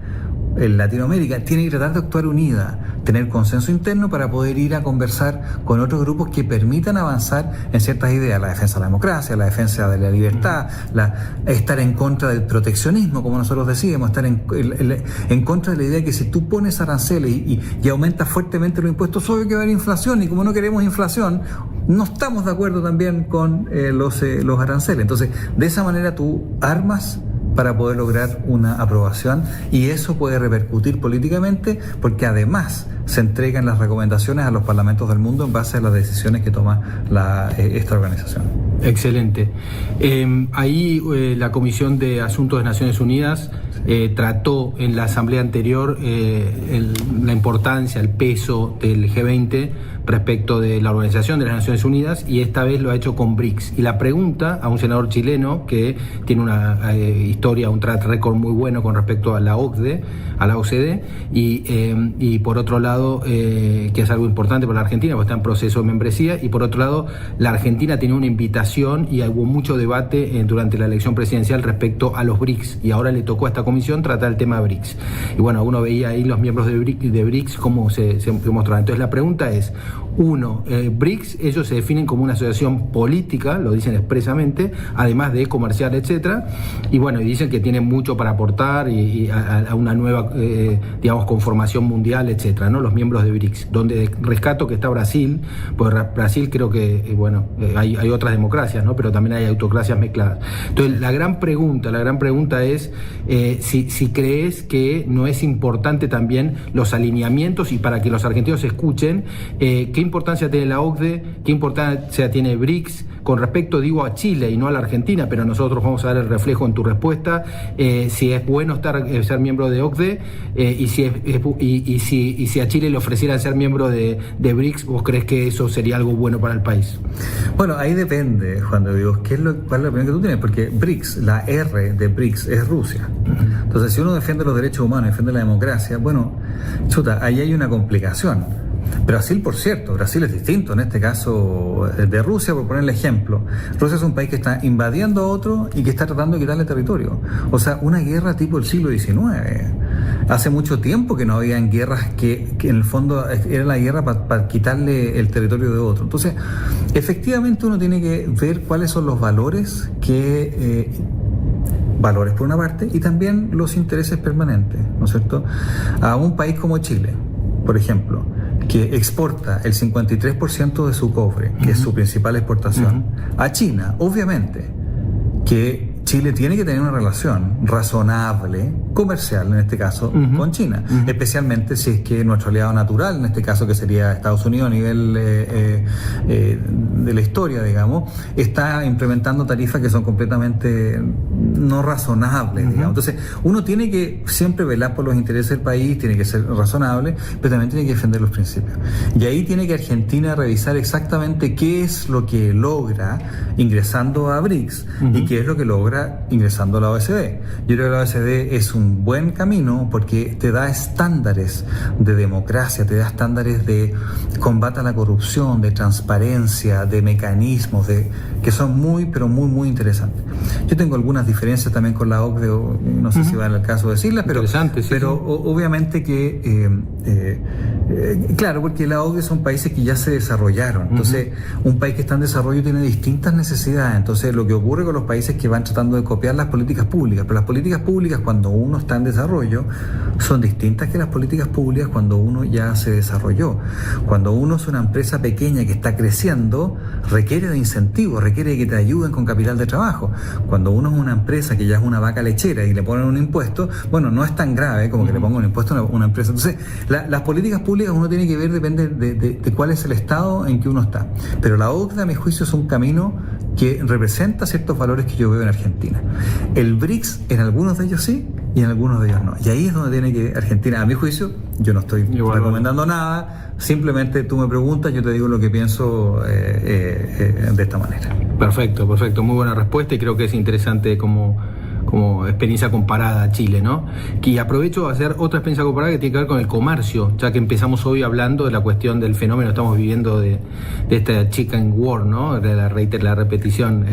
en Latinoamérica, tiene que tratar de actuar unida, tener consenso interno para poder ir a conversar con otros grupos que permitan avanzar en ciertas ideas, la defensa de la democracia, la defensa de la libertad, estar en contra del proteccionismo, como nosotros decíamos, estar en contra de la idea que si tú pones aranceles y aumentas fuertemente los impuestos, obvio que va a haber inflación, y como no queremos inflación, no estamos de acuerdo también con los aranceles. Entonces, de esa manera tú armas para poder lograr una aprobación, y eso puede repercutir políticamente, porque además se entregan las recomendaciones a los parlamentos del mundo en base a las decisiones que toma esta organización. Excelente. Ahí la Comisión de Asuntos de Naciones Unidas trató en la asamblea anterior la importancia, el peso del G20 respecto de la Organización de las Naciones Unidas, y esta vez lo ha hecho con BRICS. Y la pregunta a un senador chileno que tiene una historia, un track record muy bueno con respecto a la OCDE, y por otro lado, que es algo importante para la Argentina, porque está en proceso de membresía, y por otro lado, la Argentina tiene una invitación y hubo mucho debate durante la elección presidencial respecto a los BRICS, y ahora le tocó a esta comisión tratar el tema BRICS. Y bueno, uno veía ahí los miembros de BRICS cómo se mostraban. Entonces la pregunta es, BRICS, ellos se definen como una asociación política, lo dicen expresamente, además de comercial, etcétera, y bueno, y dicen que tienen mucho para aportar y a una nueva, digamos, conformación mundial, etcétera, ¿no? Los miembros de BRICS, donde rescato que está Brasil, pues Brasil creo que, hay otras democracias, ¿no? Pero también hay autocracias mezcladas. Entonces, la gran pregunta es si crees que no es importante también los alineamientos, y para que los argentinos escuchen, ¿qué importancia tiene la OCDE? ¿Qué importancia tiene BRICS? Con respecto, digo, a Chile y no a la Argentina, pero nosotros vamos a dar el reflejo en tu respuesta, si es bueno ser miembro de OCDE, y si a Chile le ofrecieran ser miembro de BRICS, ¿vos crees que eso sería algo bueno para el país? Bueno, ahí depende, Juan de Dios, cuál es la opinión que tú tienes, porque BRICS, la R de BRICS es Rusia. Entonces, si uno defiende los derechos humanos, defiende la democracia, bueno, ahí hay una complicación. Brasil, por cierto, Brasil es distinto en este caso de Rusia, por ponerle ejemplo. Rusia es un país que está invadiendo a otro y que está tratando de quitarle territorio. O sea, una guerra tipo el siglo XIX. Hace mucho tiempo que no habían guerras que en el fondo era la guerra para quitarle el territorio de otro. Entonces, efectivamente uno tiene que ver cuáles son los valores valores por una parte, y también los intereses permanentes, ¿no es cierto? A un país como Chile, por ejemplo, que exporta el 53% de su cobre, que es su principal exportación, a China, obviamente que Chile tiene que tener una relación razonable, comercial en este caso, con China, especialmente si es que nuestro aliado natural, en este caso que sería Estados Unidos a nivel de la historia, digamos, está implementando tarifas que son completamente no razonables, digamos. Entonces, uno tiene que siempre velar por los intereses del país, tiene que ser razonable, pero también tiene que defender los principios. Y ahí tiene que Argentina revisar exactamente qué es lo que logra ingresando a BRICS y qué es lo que logra ingresando a la OECD. Yo creo que la OECD es un buen camino porque te da estándares de democracia, te da estándares de combate a la corrupción, de transparencia, de mecanismos que son muy, pero muy, muy interesantes. Yo tengo algunas diferencias también con la OCDE, no sé si va en el caso de decirlas, pero sí. Obviamente que Claro, porque la OCDE son países que ya se desarrollaron. Entonces, un país que está en desarrollo tiene distintas necesidades. Entonces, lo que ocurre con los países que van tratando de copiar las políticas públicas, pero las políticas públicas cuando uno está en desarrollo son distintas que las políticas públicas cuando uno ya se desarrolló. Cuando uno es una empresa pequeña que está creciendo, requiere de incentivos, requiere de que te ayuden con capital de trabajo. Cuando uno es una empresa que ya es una vaca lechera y le ponen un impuesto, bueno, no es tan grave como que le pongan un impuesto a una empresa. Entonces, las políticas públicas uno tiene que ver, depende de cuál es el estado en que uno está. Pero la OCDE, a mi juicio, es un camino que representa ciertos valores que yo veo en Argentina. El BRICS, en algunos de ellos sí, y en algunos de ellos no. Y ahí es donde tiene que Argentina, a mi juicio, yo no estoy recomendando nada, simplemente tú me preguntas, yo te digo lo que pienso de esta manera. Perfecto, muy buena respuesta y creo que es interesante como experiencia comparada a Chile, ¿no? Y aprovecho a hacer otra experiencia comparada que tiene que ver con el comercio, ya que empezamos hoy hablando de la cuestión del fenómeno que estamos viviendo de esta chicken war, ¿no? De la repetición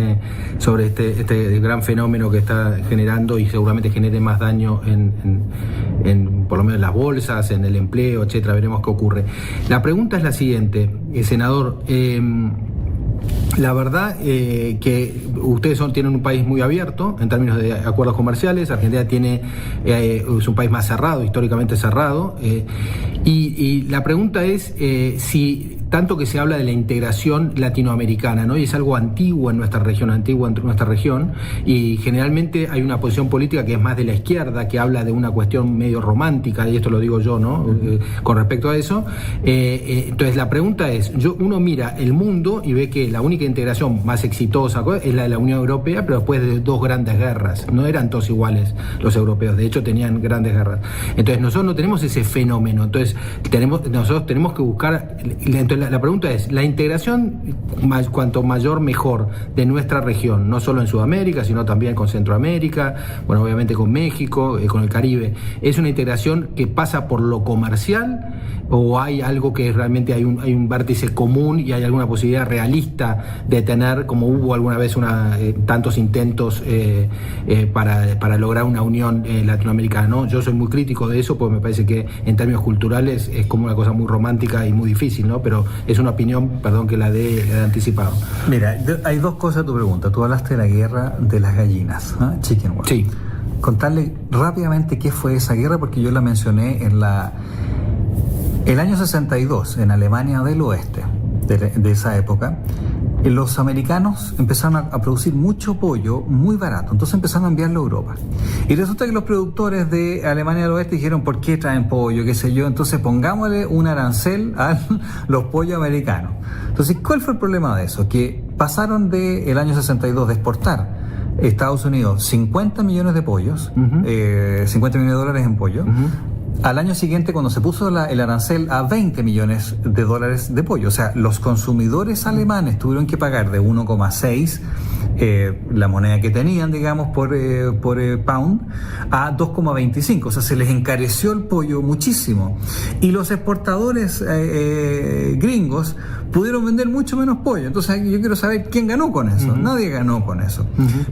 sobre este gran fenómeno que está generando y seguramente genere más daño en por lo menos en las bolsas, en el empleo, etcétera. Veremos qué ocurre. La pregunta es la siguiente, senador. La verdad que ustedes tienen un país muy abierto en términos de acuerdos comerciales. Argentina es un país más cerrado, históricamente cerrado. Y la pregunta es si tanto que se habla de la integración latinoamericana, ¿no? Y es algo antiguo en nuestra región, y generalmente hay una posición política que es más de la izquierda, que habla de una cuestión medio romántica, y esto lo digo yo, ¿no? Con respecto a eso. Entonces la pregunta es, uno mira el mundo y ve que la única integración más exitosa es la de la Unión Europea, pero después de 2 grandes guerras. No eran todos iguales los europeos, de hecho tenían grandes guerras. Entonces nosotros no tenemos ese fenómeno, entonces nosotros tenemos que buscar. Entonces la pregunta es, la integración cuanto mayor mejor de nuestra región, no solo en Sudamérica, sino también con Centroamérica, bueno, obviamente con México, con el Caribe, ¿es una integración que pasa por lo comercial o hay algo que realmente hay un vértice común y hay alguna posibilidad realista de tener, como hubo alguna vez tantos intentos para lograr una unión latinoamericana, ¿no? Yo soy muy crítico de eso porque me parece que en términos culturales es como una cosa muy romántica y muy difícil, ¿no? Pero es una opinión, perdón, que la de anticipado. Mira, hay 2 cosas a tu pregunta. Tú hablaste de la guerra de las gallinas, ¿eh? Chicken War. Sí. Contarle rápidamente qué fue esa guerra, porque yo la mencioné el año 62, en Alemania del Oeste, de esa época. Los americanos empezaron a producir mucho pollo muy barato, entonces empezaron a enviarlo a Europa. Y resulta que los productores de Alemania del Oeste dijeron, ¿por qué traen pollo? ¿Qué sé yo? Entonces pongámosle un arancel a los pollos americanos. Entonces, ¿cuál fue el problema de eso? Que pasaron el año 62 de exportar Estados Unidos 50 millones de pollos, 50 millones de dólares en pollo, al año siguiente, cuando se puso el arancel, a 20 millones de dólares de pollo. O sea, los consumidores alemanes tuvieron que pagar de 1,6 la moneda que tenían, digamos, por pound, a 2,25. O sea, se les encareció el pollo muchísimo. Y los exportadores gringos pudieron vender mucho menos pollo. Entonces, yo quiero saber quién ganó con eso. Nadie ganó con eso.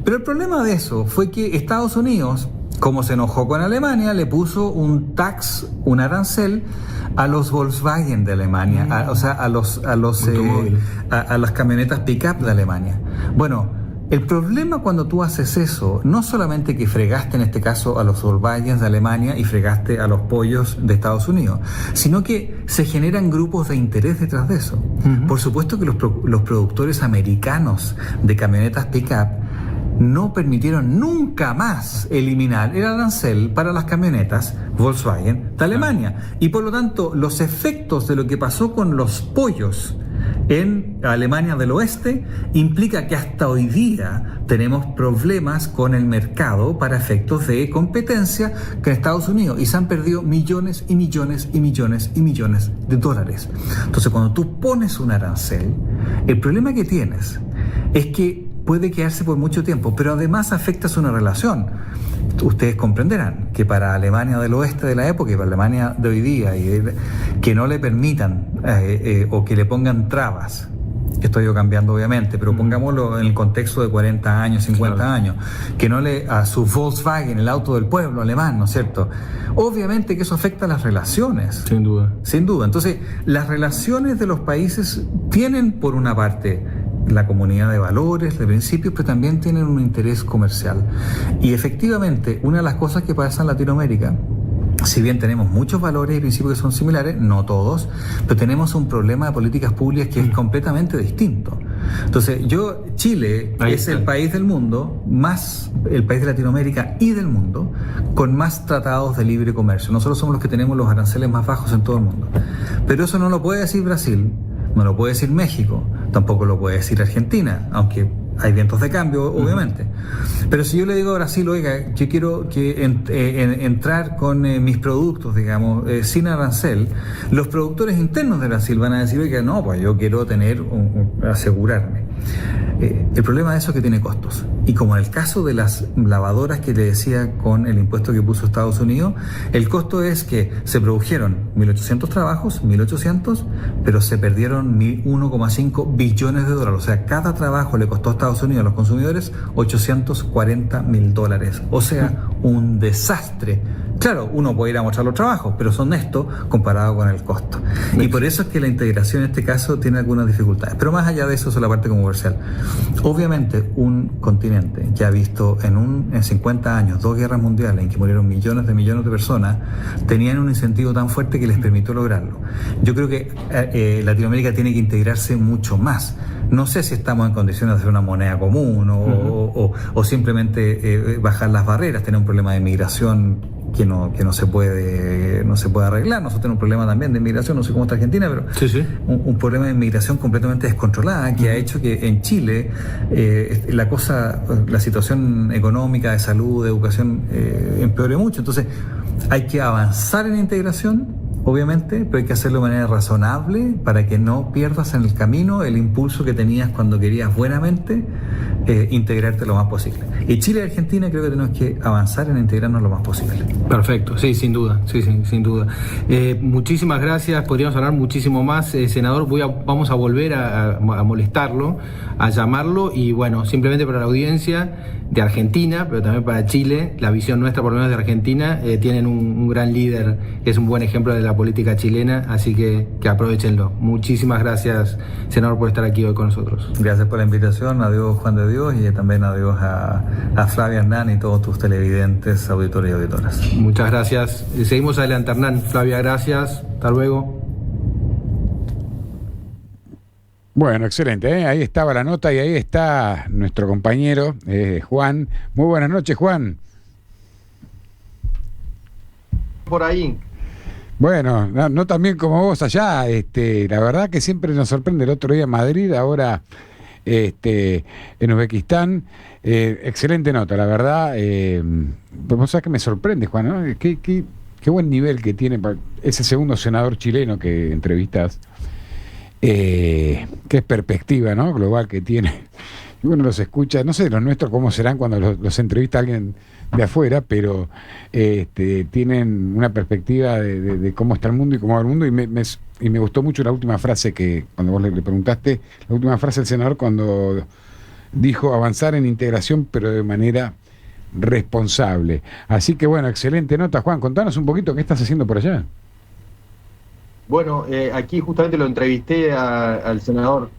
Pero el problema de eso fue que Estados Unidos, como se enojó con Alemania, le puso un arancel a los Volkswagen de Alemania, a las camionetas pick-up de Alemania. Bueno, el problema cuando tú haces eso, no solamente que fregaste en este caso a los Volkswagen de Alemania y fregaste a los pollos de Estados Unidos, sino que se generan grupos de interés detrás de eso. Por supuesto que los productores americanos de camionetas pick-up no permitieron nunca más eliminar el arancel para las camionetas Volkswagen de Alemania. Y por lo tanto, los efectos de lo que pasó con los pollos en Alemania del Oeste implica que hasta hoy día tenemos problemas con el mercado para efectos de competencia con Estados Unidos y se han perdido millones y millones y millones y millones de dólares. Entonces, cuando tú pones un arancel, el problema que tienes es que puede quedarse por mucho tiempo, pero además afectas una relación. Ustedes comprenderán que para Alemania del Oeste de la época y para Alemania de hoy día, que no le permitan o que le pongan trabas esto ha ido cambiando obviamente, pero pongámoslo en el contexto de 40 años, 50 años, que no le a su Volkswagen, el auto del pueblo alemán, ¿no es cierto? Obviamente que eso afecta a las relaciones. Sin duda. Sin duda. Entonces, las relaciones de los países tienen, por una parte, la comunidad de valores, de principios, pero también tienen un interés comercial. Y efectivamente, una de las cosas que pasa en Latinoamérica, si bien tenemos muchos valores y principios que son similares, no todos, pero tenemos un problema de políticas públicas que es completamente distinto. Entonces, Chile es el país del mundo, más el país de Latinoamérica y del mundo, con más tratados de libre comercio. Nosotros somos los que tenemos los aranceles más bajos en todo el mundo. Pero eso no lo puede decir Brasil, no lo puede decir México, tampoco lo puede decir Argentina, aunque hay vientos de cambio, obviamente. Pero si yo le digo a Brasil, oiga, yo quiero entrar con mis productos, digamos, sin arancel, los productores internos de Brasil van a decir, oiga, no, pues yo quiero asegurarme. El problema de eso es que tiene costos. Y como en el caso de las lavadoras que le decía con el impuesto que puso Estados Unidos, el costo es que se produjeron 1.800 trabajos, 1.800, pero se perdieron 1,5 billones de dólares. O sea, cada trabajo le costó a Estados Unidos a los consumidores $840.000. O sea, un desastre. Claro, uno puede ir a mostrar los trabajos, pero son estos comparado con el costo. Y por eso es que la integración en este caso tiene algunas dificultades. Pero más allá de eso, es la parte comercial. Obviamente, un continente que ha visto en 50 años 2 guerras mundiales en que murieron millones de personas, tenían un incentivo tan fuerte que les permitió lograrlo. Yo creo que Latinoamérica tiene que integrarse mucho más. No sé si estamos en condiciones de hacer una moneda común o simplemente bajar las barreras, tener un problema de migración que no se puede arreglar. Nosotros tenemos un problema también de inmigración, no sé cómo está Argentina, pero un problema de inmigración completamente descontrolada que ha hecho que en Chile la situación económica, de salud, de educación empeore mucho. Entonces hay que avanzar en integración, obviamente, pero hay que hacerlo de manera razonable para que no pierdas en el camino el impulso que tenías cuando querías buenamente integrarte lo más posible. Y Chile y Argentina creo que tenemos que avanzar en integrarnos lo más posible. Perfecto, sí, sin duda, sin duda. Muchísimas gracias, podríamos hablar muchísimo más, senador. Vamos a volver a molestarlo, a llamarlo, y bueno, simplemente para la audiencia de Argentina, pero también para Chile, la visión nuestra, por lo menos de Argentina, tienen un gran líder que es un buen ejemplo de la política chilena, así que aprovechenlo. Muchísimas gracias, senador, por estar aquí hoy con nosotros. Gracias por la invitación, adiós Juan de Dios, y también adiós a Flavia, Hernán y todos tus televidentes, auditores y auditoras. Muchas gracias. Seguimos adelante, Hernán. Flavia, gracias. Hasta luego. Bueno, excelente, ¿eh? Ahí estaba la nota y ahí está nuestro compañero Juan. Muy buenas noches, Juan. Por ahí. Bueno, no tan bien como vos allá. La verdad que siempre nos sorprende. El otro día en Madrid, ahora en Uzbekistán. Excelente nota, la verdad. Vos sabés que me sorprende, Juan, ¿no? Qué buen nivel que tiene ese segundo senador chileno que entrevistas. Qué perspectiva, ¿no? Global que tiene. Y uno los escucha, no sé los nuestros cómo serán cuando los entrevista alguien de afuera, pero tienen una perspectiva de cómo está el mundo y cómo va el mundo, y me gustó mucho la última frase que, cuando vos le preguntaste, la última frase del senador cuando dijo avanzar en integración, pero de manera responsable. Así que bueno, excelente nota, Juan. Contanos un poquito qué estás haciendo por allá. Bueno, aquí justamente lo entrevisté al senador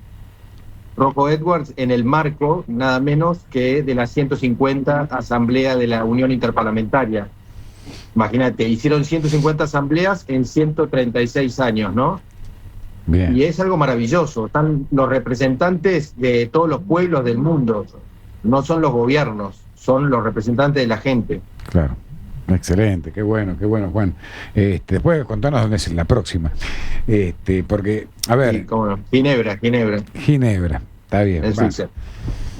Rojo Edwards en el marco, nada menos que de la 150 Asamblea de la Unión Interparlamentaria. Imagínate, hicieron 150 asambleas en 136 años, ¿no? Bien. Y es algo maravilloso. Están los representantes de todos los pueblos del mundo. No son los gobiernos, son los representantes de la gente. Claro. Excelente, qué bueno, Juan. Después contanos dónde es la próxima. Porque, a ver. Sí, cómo no. Ginebra, está bien.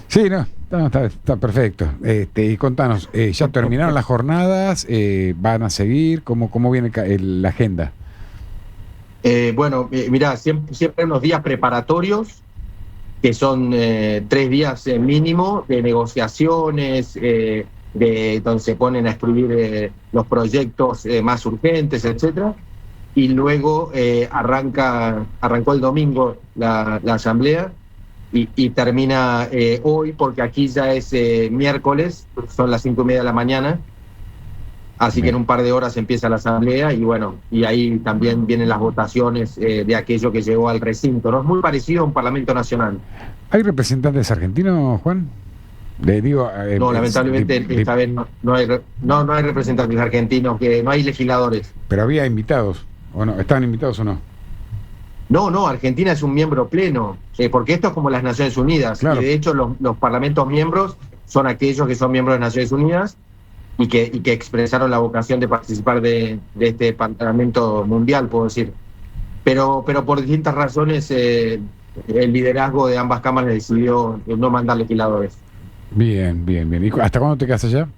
Sí, está perfecto. Y contanos, ¿ya terminaron las jornadas? ¿Van a seguir? ¿Cómo viene la agenda? Mirá, siempre hay unos días preparatorios, que son 3 días mínimo de negociaciones, donde se ponen a escribir los proyectos más urgentes, etcétera, y luego arrancó el domingo la asamblea, y termina hoy, porque aquí ya es miércoles, son las 5:30 de la mañana, así que en un par de horas empieza la asamblea y bueno, y ahí también vienen las votaciones de aquello que llegó al recinto, ¿no? Es muy parecido a un parlamento nacional. ¿Hay representantes argentinos, Juan? No, lamentablemente esta vez no hay representantes argentinos, que no hay legisladores. Pero había invitados, ¿o no? ¿Estaban invitados o no? No, Argentina es un miembro pleno, porque esto es como las Naciones Unidas, claro. Y de hecho los parlamentos miembros son aquellos que son miembros de las Naciones Unidas y que expresaron la vocación de participar de este parlamento mundial, puedo decir. Pero por distintas razones el liderazgo de ambas cámaras decidió no mandar legisladores. Bien. ¿Y hasta cuándo te quedas allá?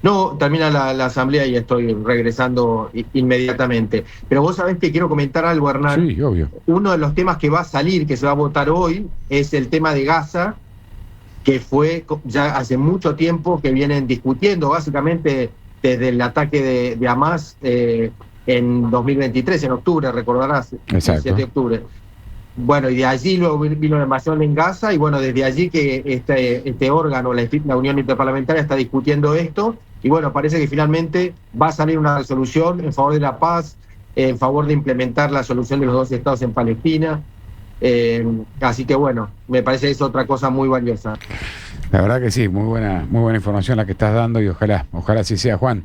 No, termina la asamblea y estoy regresando inmediatamente. Pero vos sabés que quiero comentar algo, Hernán. Sí, obvio. Uno de los temas que va a salir, que se va a votar hoy, es el tema de Gaza, que fue ya hace mucho tiempo que vienen discutiendo, básicamente desde el ataque de Hamas en 2023, en octubre, recordarás, Exacto. El 7 de octubre. Bueno, y de allí luego vino la invasión en Gaza, y bueno, desde allí que este órgano, la Unión Interparlamentaria, está discutiendo esto, y bueno, parece que finalmente va a salir una resolución en favor de la paz, en favor de implementar la solución de los 2 estados en Palestina, así que bueno, me parece que es otra cosa muy valiosa. La verdad que sí, muy buena información la que estás dando, y ojalá así sea, Juan.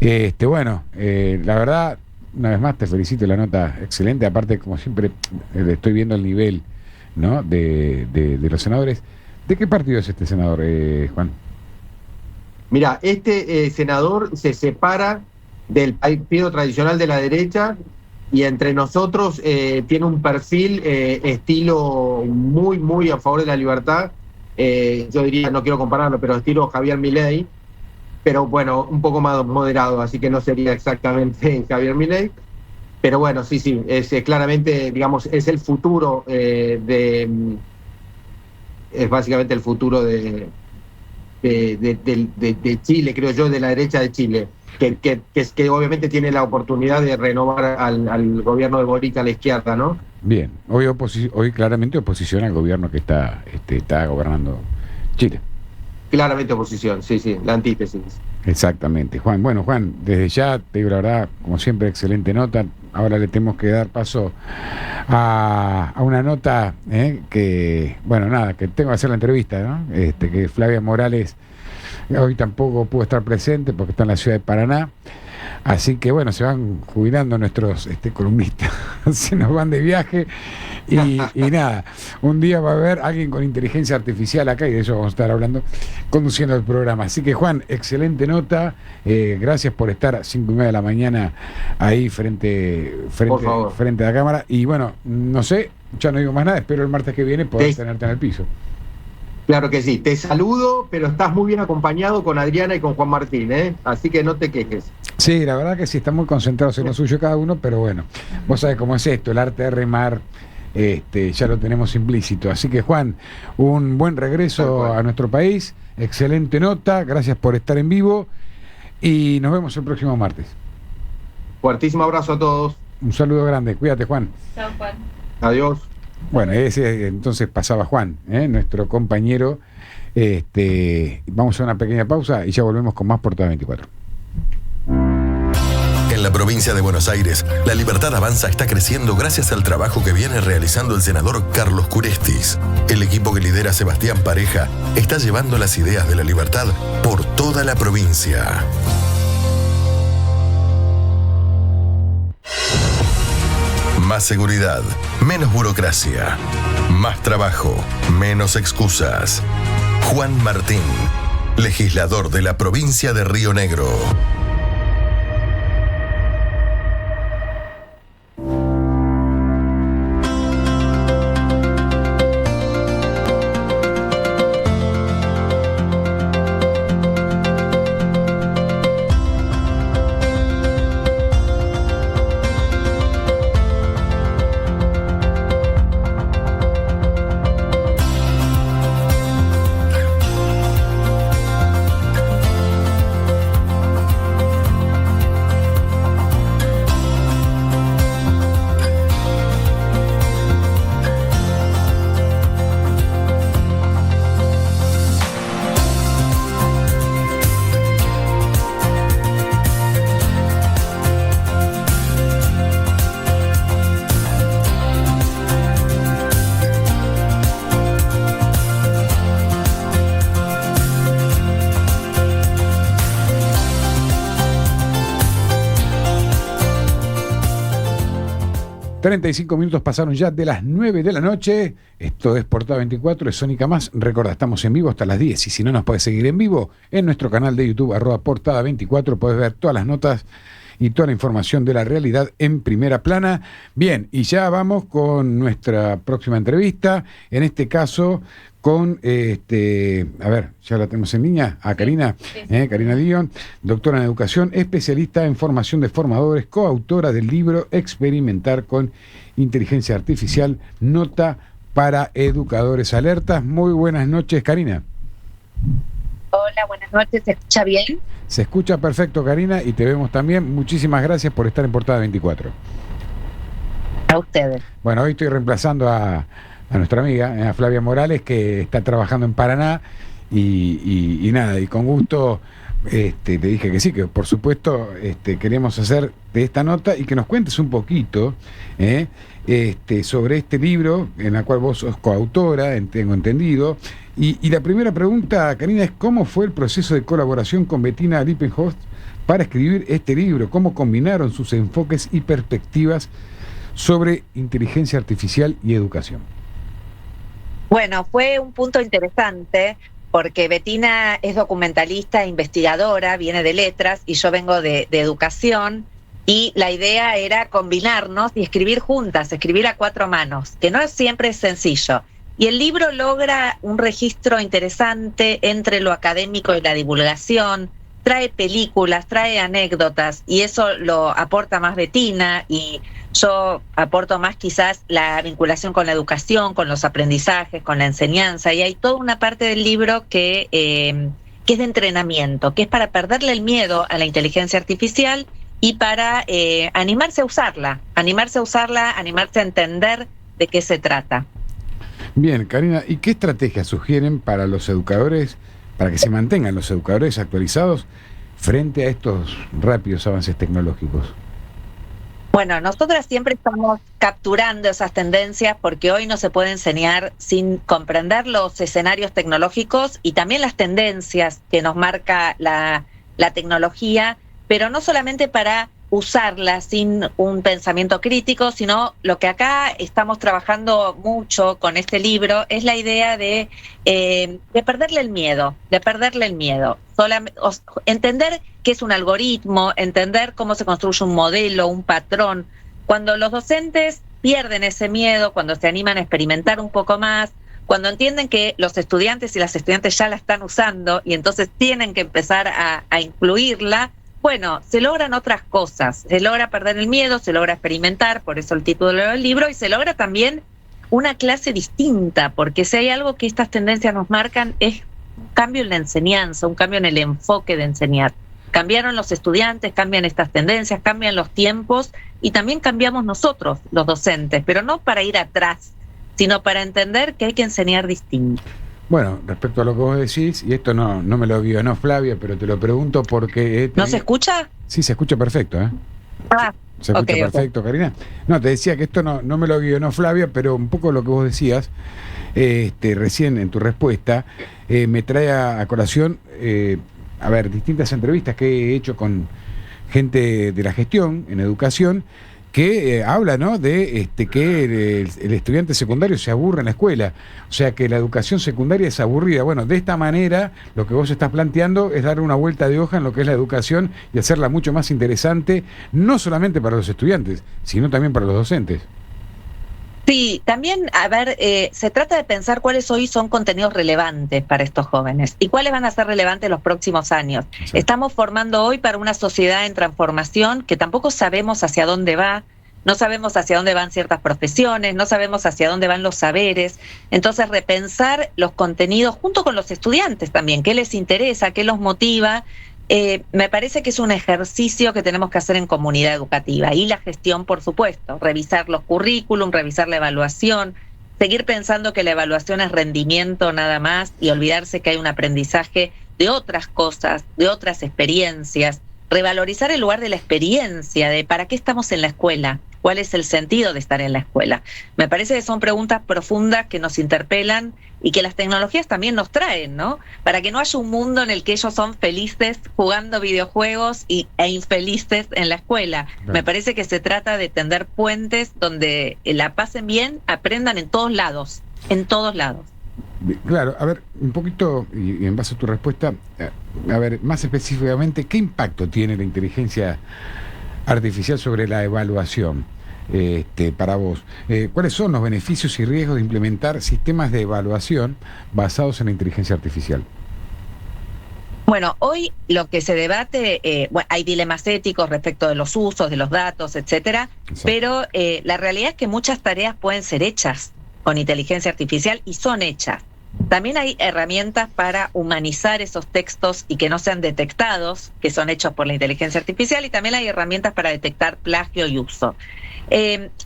La verdad, una vez más te felicito, la nota excelente, aparte como siempre estoy viendo el nivel, ¿no? de los senadores. ¿De qué partido es este senador, Juan? Mira, este senador se separa del partido tradicional de la derecha y entre nosotros tiene un perfil estilo muy a favor de la libertad, yo diría, no quiero compararlo, pero estilo Javier Milei, pero bueno, un poco más moderado, así que no sería exactamente Javier Milei, pero bueno, sí, es claramente, digamos, es el futuro es básicamente el futuro de Chile, creo yo, de la derecha de Chile, que obviamente tiene la oportunidad de renovar al gobierno de Boric a la izquierda, ¿no? Bien, hoy claramente oposición al gobierno que está gobernando Chile. Claramente oposición, sí, la antítesis. Exactamente, Juan. Bueno, Juan, desde ya te digo la verdad, como siempre, excelente nota. Ahora le tenemos que dar paso a una nota que tengo que hacer la entrevista, ¿no? Que Flavia Morales hoy tampoco pudo estar presente porque está en la ciudad de Paraná. Así que bueno, se van jubilando nuestros columnistas, se nos van de viaje y nada, un día va a haber alguien con inteligencia artificial acá, y de eso vamos a estar hablando, conduciendo el programa. Así que Juan, excelente nota, gracias por estar a 5:30 de la mañana ahí frente a la cámara, y bueno, no sé, ya no digo más nada, espero el martes que viene poder tenerte en el piso. Claro que sí, te saludo, pero estás muy bien acompañado con Adriana y con Juan Martín, así que no te quejes. Sí, la verdad que sí, están muy concentrados en lo suyo cada uno, pero bueno, vos sabés cómo es esto, el arte de remar, ya lo tenemos implícito. Así que Juan, un buen regreso a nuestro país, excelente nota, gracias por estar en vivo y nos vemos el próximo martes. Fuertísimo abrazo a todos. Un saludo grande, cuídate, Juan. Chao, Juan. Adiós. Bueno, ese entonces pasaba Juan, nuestro compañero. Vamos a una pequeña pausa y ya volvemos con más Portada 24. En la provincia de Buenos Aires, La Libertad Avanza está creciendo gracias al trabajo que viene realizando el senador Carlos Curestis. El equipo que lidera Sebastián Pareja está llevando las ideas de la libertad por toda la provincia. Más seguridad, menos burocracia, más trabajo, menos excusas. Juan Martín, legislador de la provincia de Río Negro. 35 minutos pasaron ya de las 9 de la noche. Esto es Portada 24, es Sónica Más. Recuerda, estamos en vivo hasta las 10. Y si no nos puedes seguir en vivo, en nuestro canal de YouTube, @Portada 24, puedes ver todas las notas y toda la información de la realidad en primera plana. Bien, y ya vamos con nuestra próxima entrevista. En este caso, con, a ver, ya la tenemos en línea, a Karina, Karina Lyon, doctora en educación, especialista en formación de formadores, coautora del libro Experimentar con Inteligencia Artificial, nota para educadores. Alertas. Muy buenas noches, Karina. Hola, buenas noches. ¿Se escucha bien? Se escucha perfecto, Karina, y te vemos también. Muchísimas gracias por estar en Portada 24. A ustedes. Bueno, hoy estoy reemplazando a nuestra amiga, a Flavia Morales, que está trabajando en Paraná, y nada, y con gusto te dije que sí, que por supuesto queremos hacer de esta nota y que nos cuentes un poquito sobre este libro en la cual vos sos coautora, tengo entendido. Y la primera pregunta, Karina, es ¿cómo fue el proceso de colaboración con Bettina Lippenhost para escribir este libro? ¿Cómo combinaron sus enfoques y perspectivas sobre inteligencia artificial y educación? Bueno, fue un punto interesante porque Bettina es documentalista, investigadora, viene de letras y yo vengo de educación, y la idea era combinarnos y escribir juntas, escribir a cuatro manos, que no siempre es sencillo. Y el libro logra un registro interesante entre lo académico y la divulgación, trae películas, trae anécdotas, y eso lo aporta más Bettina, y yo aporto más quizás la vinculación con la educación, con los aprendizajes, con la enseñanza, y hay toda una parte del libro que es de entrenamiento, que es para perderle el miedo a la inteligencia artificial y para animarse a usarla, animarse a entender de qué se trata. Bien, Karina, ¿y qué estrategias sugieren para los educadores, para que se mantengan los educadores actualizados frente a estos rápidos avances tecnológicos? Bueno, nosotras siempre estamos capturando esas tendencias porque hoy no se puede enseñar sin comprender los escenarios tecnológicos y también las tendencias que nos marca la tecnología, pero no solamente para usarla sin un pensamiento crítico, sino lo que acá estamos trabajando mucho con este libro es la idea de perderle el miedo, entender qué es un algoritmo, entender cómo se construye un modelo, un patrón. Cuando los docentes pierden ese miedo, cuando se animan a experimentar un poco más, cuando entienden que los estudiantes y las estudiantes ya la están usando y entonces tienen que empezar a incluirla, bueno, se logran otras cosas, se logra perder el miedo, se logra experimentar, por eso el título del libro, y se logra también una clase distinta, porque si hay algo que estas tendencias nos marcan es un cambio en la enseñanza, un cambio en el enfoque de enseñar. Cambiaron los estudiantes, cambian estas tendencias, cambian los tiempos y también cambiamos nosotros, los docentes, pero no para ir atrás, sino para entender que hay que enseñar distinto. Bueno, respecto a lo que vos decís, y esto no me lo guionó Flavia, pero te lo pregunto porque... ¿No se escucha? Sí, se escucha perfecto, se escucha perfecto, Karina. No, te decía que esto no me lo guionó Flavia, pero un poco lo que vos decías recién en tu respuesta me trae a colación, distintas entrevistas que he hecho con gente de la gestión en educación, que habla, ¿no?, de que el estudiante secundario se aburre en la escuela, o sea que la educación secundaria es aburrida. Bueno, de esta manera lo que vos estás planteando es dar una vuelta de hoja en lo que es la educación y hacerla mucho más interesante, no solamente para los estudiantes, sino también para los docentes. Sí, también, se trata de pensar cuáles hoy son contenidos relevantes para estos jóvenes y cuáles van a ser relevantes los próximos años. Sí. Estamos formando hoy para una sociedad en transformación que tampoco sabemos hacia dónde va, no sabemos hacia dónde van ciertas profesiones, no sabemos hacia dónde van los saberes. Entonces, repensar los contenidos junto con los estudiantes también, qué les interesa, qué los motiva. Me parece que es un ejercicio que tenemos que hacer en comunidad educativa y la gestión, por supuesto, revisar los currículum, revisar la evaluación, seguir pensando que la evaluación es rendimiento nada más y olvidarse que hay un aprendizaje de otras cosas, de otras experiencias, revalorizar el lugar de la experiencia, de para qué estamos en la escuela, ¿Cuál es el sentido de estar en la escuela? Me parece que son preguntas profundas que nos interpelan y que las tecnologías también nos traen, ¿no? Para que no haya un mundo en el que ellos son felices jugando videojuegos e infelices en la escuela. Claro. Me parece que se trata de tender puentes donde la pasen bien, aprendan en todos lados, en todos lados. Claro, a ver, un poquito, y en base a tu respuesta, a ver, más específicamente, ¿qué impacto tiene la inteligencia artificial sobre la evaluación para vos? ¿Cuáles son los beneficios y riesgos de implementar sistemas de evaluación basados en la inteligencia artificial? Bueno, hoy lo que se debate, hay dilemas éticos respecto de los usos, de los datos, etcétera, pero la realidad es que muchas tareas pueden ser hechas con inteligencia artificial y son hechas. También hay herramientas para humanizar esos textos y que no sean detectados, que son hechos por la inteligencia artificial, y también hay herramientas para detectar plagio y uso.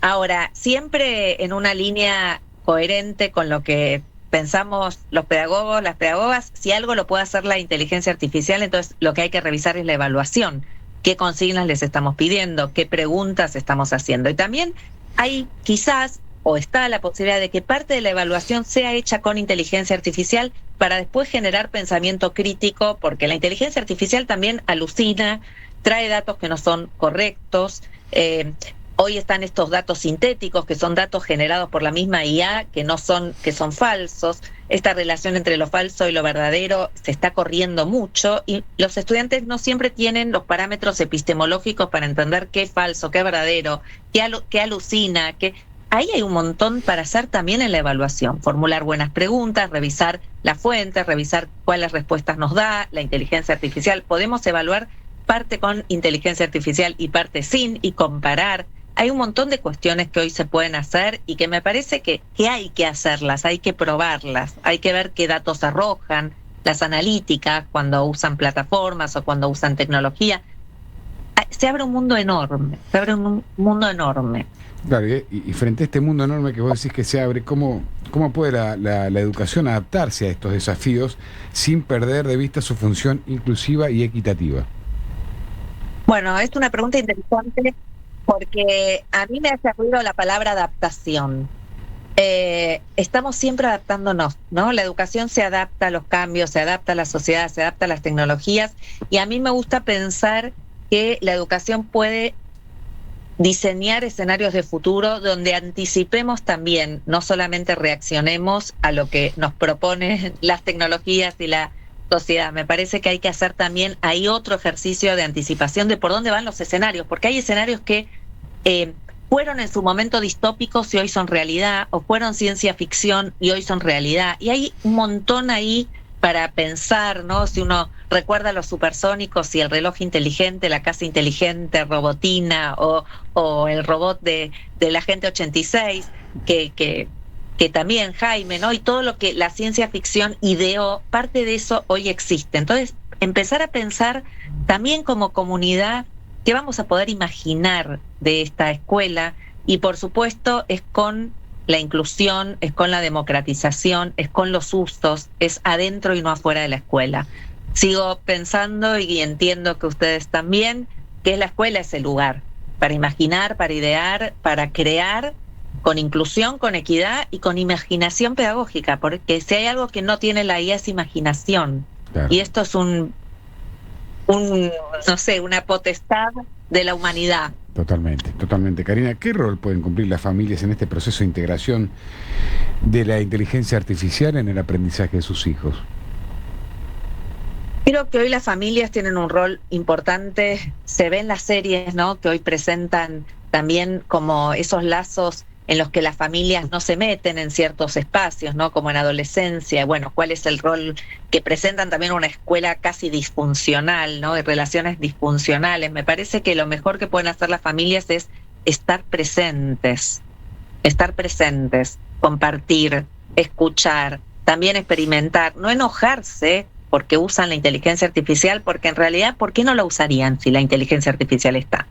Ahora, siempre en una línea coherente con lo que pensamos los pedagogos, las pedagogas, si algo lo puede hacer la inteligencia artificial, entonces lo que hay que revisar es la evaluación. ¿Qué consignas les estamos pidiendo? ¿Qué preguntas estamos haciendo? Y también hay quizás, o está la posibilidad de que parte de la evaluación sea hecha con inteligencia artificial para después generar pensamiento crítico, porque la inteligencia artificial también alucina, trae datos que no son correctos. Hoy están estos datos sintéticos, que son datos generados por la misma IA, que son falsos. Esta relación entre lo falso y lo verdadero se está corriendo mucho, y los estudiantes no siempre tienen los parámetros epistemológicos para entender qué es falso, qué es verdadero, qué alucina, qué... Ahí hay un montón para hacer también en la evaluación, formular buenas preguntas, revisar las fuentes, revisar cuáles respuestas nos da la inteligencia artificial. Podemos evaluar parte con inteligencia artificial y parte sin, y comparar. Hay un montón de cuestiones que hoy se pueden hacer y que me parece que hay que hacerlas, hay que probarlas, hay que ver qué datos arrojan, las analíticas cuando usan plataformas o cuando usan tecnología. Se abre un mundo enorme, Claro, y frente a este mundo enorme que vos decís que se abre, ¿cómo puede la educación adaptarse a estos desafíos sin perder de vista su función inclusiva y equitativa? Bueno, es una pregunta interesante porque a mí me hace ruido la palabra adaptación. Estamos siempre adaptándonos, ¿no? La educación se adapta a los cambios, se adapta a la sociedad, se adapta a las tecnologías, y a mí me gusta pensar que la educación puede diseñar escenarios de futuro donde anticipemos también, no solamente reaccionemos a lo que nos proponen las tecnologías y la sociedad. Me parece que hay que hacer también ahí otro ejercicio de anticipación de por dónde van los escenarios, porque hay escenarios que fueron en su momento distópicos y hoy son realidad, o fueron ciencia ficción y hoy son realidad, y hay un montón ahí para pensar, ¿no? Si uno recuerda los supersónicos y el reloj inteligente, la casa inteligente, Robotina, o el robot de la Agente 86, que también Jaime, ¿no? Y todo lo que la ciencia ficción ideó, parte de eso hoy existe. Entonces, empezar a pensar también como comunidad qué vamos a poder imaginar de esta escuela, y por supuesto es con la inclusión, es con la democratización, es con los usos, es adentro y no afuera de la escuela. Sigo pensando, y entiendo que ustedes también, que la escuela es el lugar para imaginar, para idear, para crear, con inclusión, con equidad y con imaginación pedagógica, porque si hay algo que no tiene la IA es imaginación. Claro. Y esto es una potestad de la humanidad. Totalmente. Karina, ¿qué rol pueden cumplir las familias en este proceso de integración de la inteligencia artificial en el aprendizaje de sus hijos? Creo que hoy las familias tienen un rol importante. Se ven las series, ¿no?, que hoy presentan también como esos lazos en los que las familias no se meten en ciertos espacios, ¿no?, como en adolescencia. Bueno, ¿cuál es el rol que presentan también una escuela casi disfuncional, ¿no?, de relaciones disfuncionales? Me parece que lo mejor que pueden hacer las familias es estar presentes, compartir, escuchar, también experimentar, no enojarse porque usan la inteligencia artificial, porque en realidad, ¿por qué no la usarían si la inteligencia artificial está?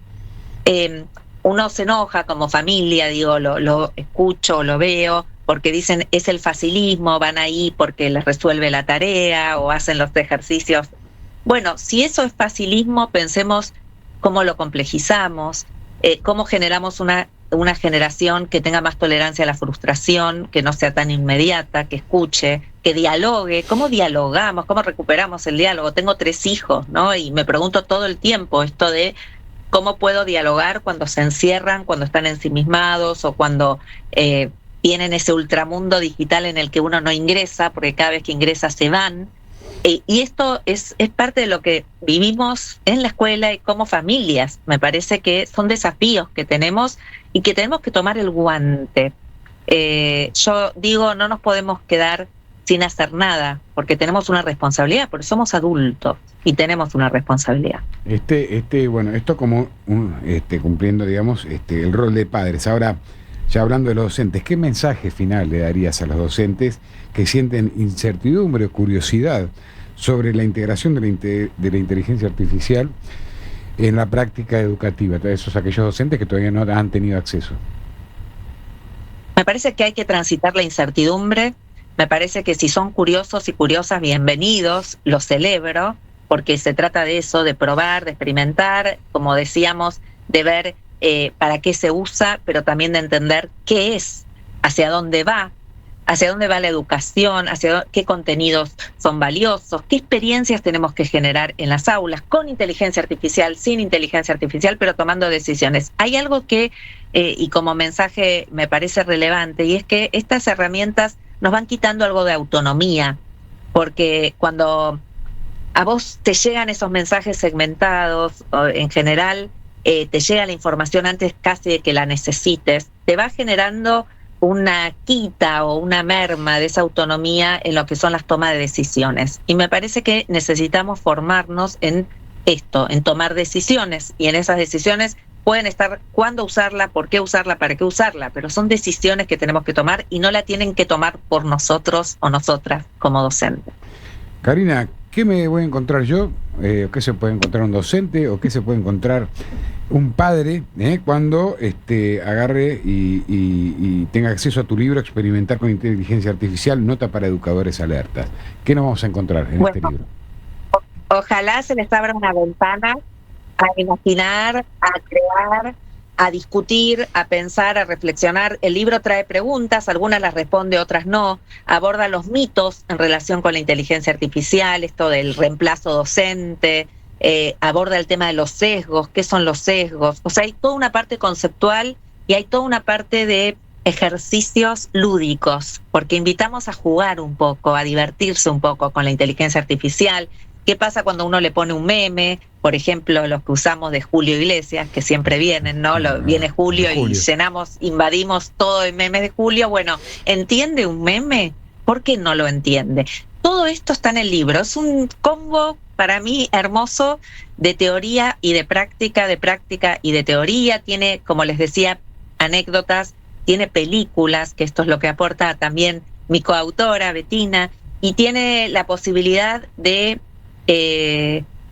Uno se enoja como familia, digo, lo escucho, lo veo, porque dicen es el facilismo, van ahí porque les resuelve la tarea o hacen los ejercicios. Bueno, si eso es facilismo, pensemos cómo lo complejizamos, cómo generamos una una generación que tenga más tolerancia a la frustración, que no sea tan inmediata, que escuche, que dialogue. ¿Cómo dialogamos? ¿Cómo recuperamos el diálogo? Tengo 3 hijos, ¿no? Y me pregunto todo el tiempo esto de cómo puedo dialogar cuando se encierran, cuando están ensimismados o cuando tienen ese ultramundo digital en el que uno no ingresa, porque cada vez que ingresa se van. Y esto es parte de lo que vivimos en la escuela y como familias. Me parece que son desafíos que tenemos y que tenemos que tomar el guante. Yo digo, no nos podemos quedar sin hacer nada, porque tenemos una responsabilidad, porque somos adultos y tenemos una responsabilidad. Bueno, esto como cumpliendo, digamos, el rol de padres. Ahora, ya hablando de los docentes, ¿qué mensaje final le darías a los docentes que sienten incertidumbre o curiosidad sobre la integración de la inteligencia artificial en la práctica educativa? Esos aquellos docentes que todavía no han tenido acceso. Me parece que hay que transitar la incertidumbre. Me parece que si son curiosos y curiosas, bienvenidos, los celebro, porque se trata de eso, de probar, de experimentar, como decíamos, de ver para qué se usa, pero también de entender qué es, hacia dónde va la educación, qué contenidos son valiosos, qué experiencias tenemos que generar en las aulas, con inteligencia artificial, sin inteligencia artificial, pero tomando decisiones. Hay algo que, y como mensaje me parece relevante, y es que estas herramientas nos van quitando algo de autonomía, porque cuando a vos te llegan esos mensajes segmentados, en general, te llega la información antes casi de que la necesites, te va generando una quita o una merma de esa autonomía en lo que son las tomas de decisiones. Y me parece que necesitamos formarnos en esto, en tomar decisiones, y en esas decisiones pueden estar cuándo usarla, por qué usarla, para qué usarla, pero son decisiones que tenemos que tomar y no la tienen que tomar por nosotros o nosotras como docentes. Karina, ¿qué me voy a encontrar yo? ¿Qué se puede encontrar un docente? ¿O qué se puede encontrar un padre cuando agarre y tenga acceso a tu libro Experimentar con Inteligencia Artificial, nota para educadores alertas? ¿Qué nos vamos a encontrar en este libro? Ojalá se les abra una ventana a imaginar, a crear, a discutir, a pensar, a reflexionar. El libro trae preguntas, algunas las responde, otras no. Aborda los mitos en relación con la inteligencia artificial, esto del reemplazo docente, aborda el tema de los sesgos, qué son los sesgos. O sea, hay toda una parte conceptual y hay toda una parte de ejercicios lúdicos, porque invitamos a jugar un poco, a divertirse un poco con la inteligencia artificial. ¿Qué pasa cuando uno le pone un meme? Por ejemplo, los que usamos de Julio Iglesias, que siempre vienen, ¿no? Viene Julio y invadimos todo de memes de Julio. Bueno, ¿entiende un meme? ¿Por qué no lo entiende? Todo esto está en el libro. Es un combo, para mí, hermoso de teoría y de práctica y de teoría. Tiene, como les decía, anécdotas, tiene películas, que esto es lo que aporta también mi coautora, Bettina, y tiene la posibilidad de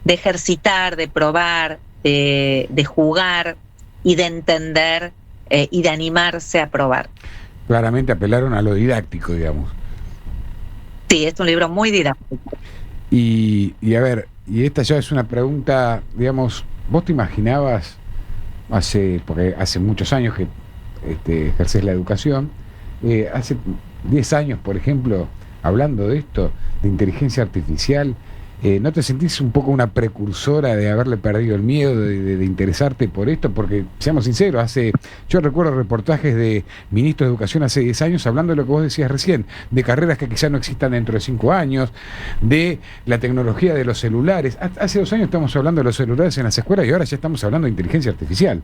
ejercitar, de probar, de jugar y de entender y de animarse a probar. Claramente apelaron a lo didáctico, digamos. Sí, es un libro muy didáctico. Y a ver, y esta ya es una pregunta, digamos, ¿vos te imaginabas porque hace muchos años que ejercés la educación, hace 10 años, por ejemplo, hablando de esto, de inteligencia artificial, ¿no te sentís un poco una precursora de haberle perdido el miedo, de interesarte por esto? Porque, seamos sinceros, yo recuerdo reportajes de ministros de educación hace 10 años hablando de lo que vos decías recién, de carreras que quizás no existan dentro de 5 años, de la tecnología de los celulares. Hace 2 años estamos hablando de los celulares en las escuelas y ahora ya estamos hablando de inteligencia artificial.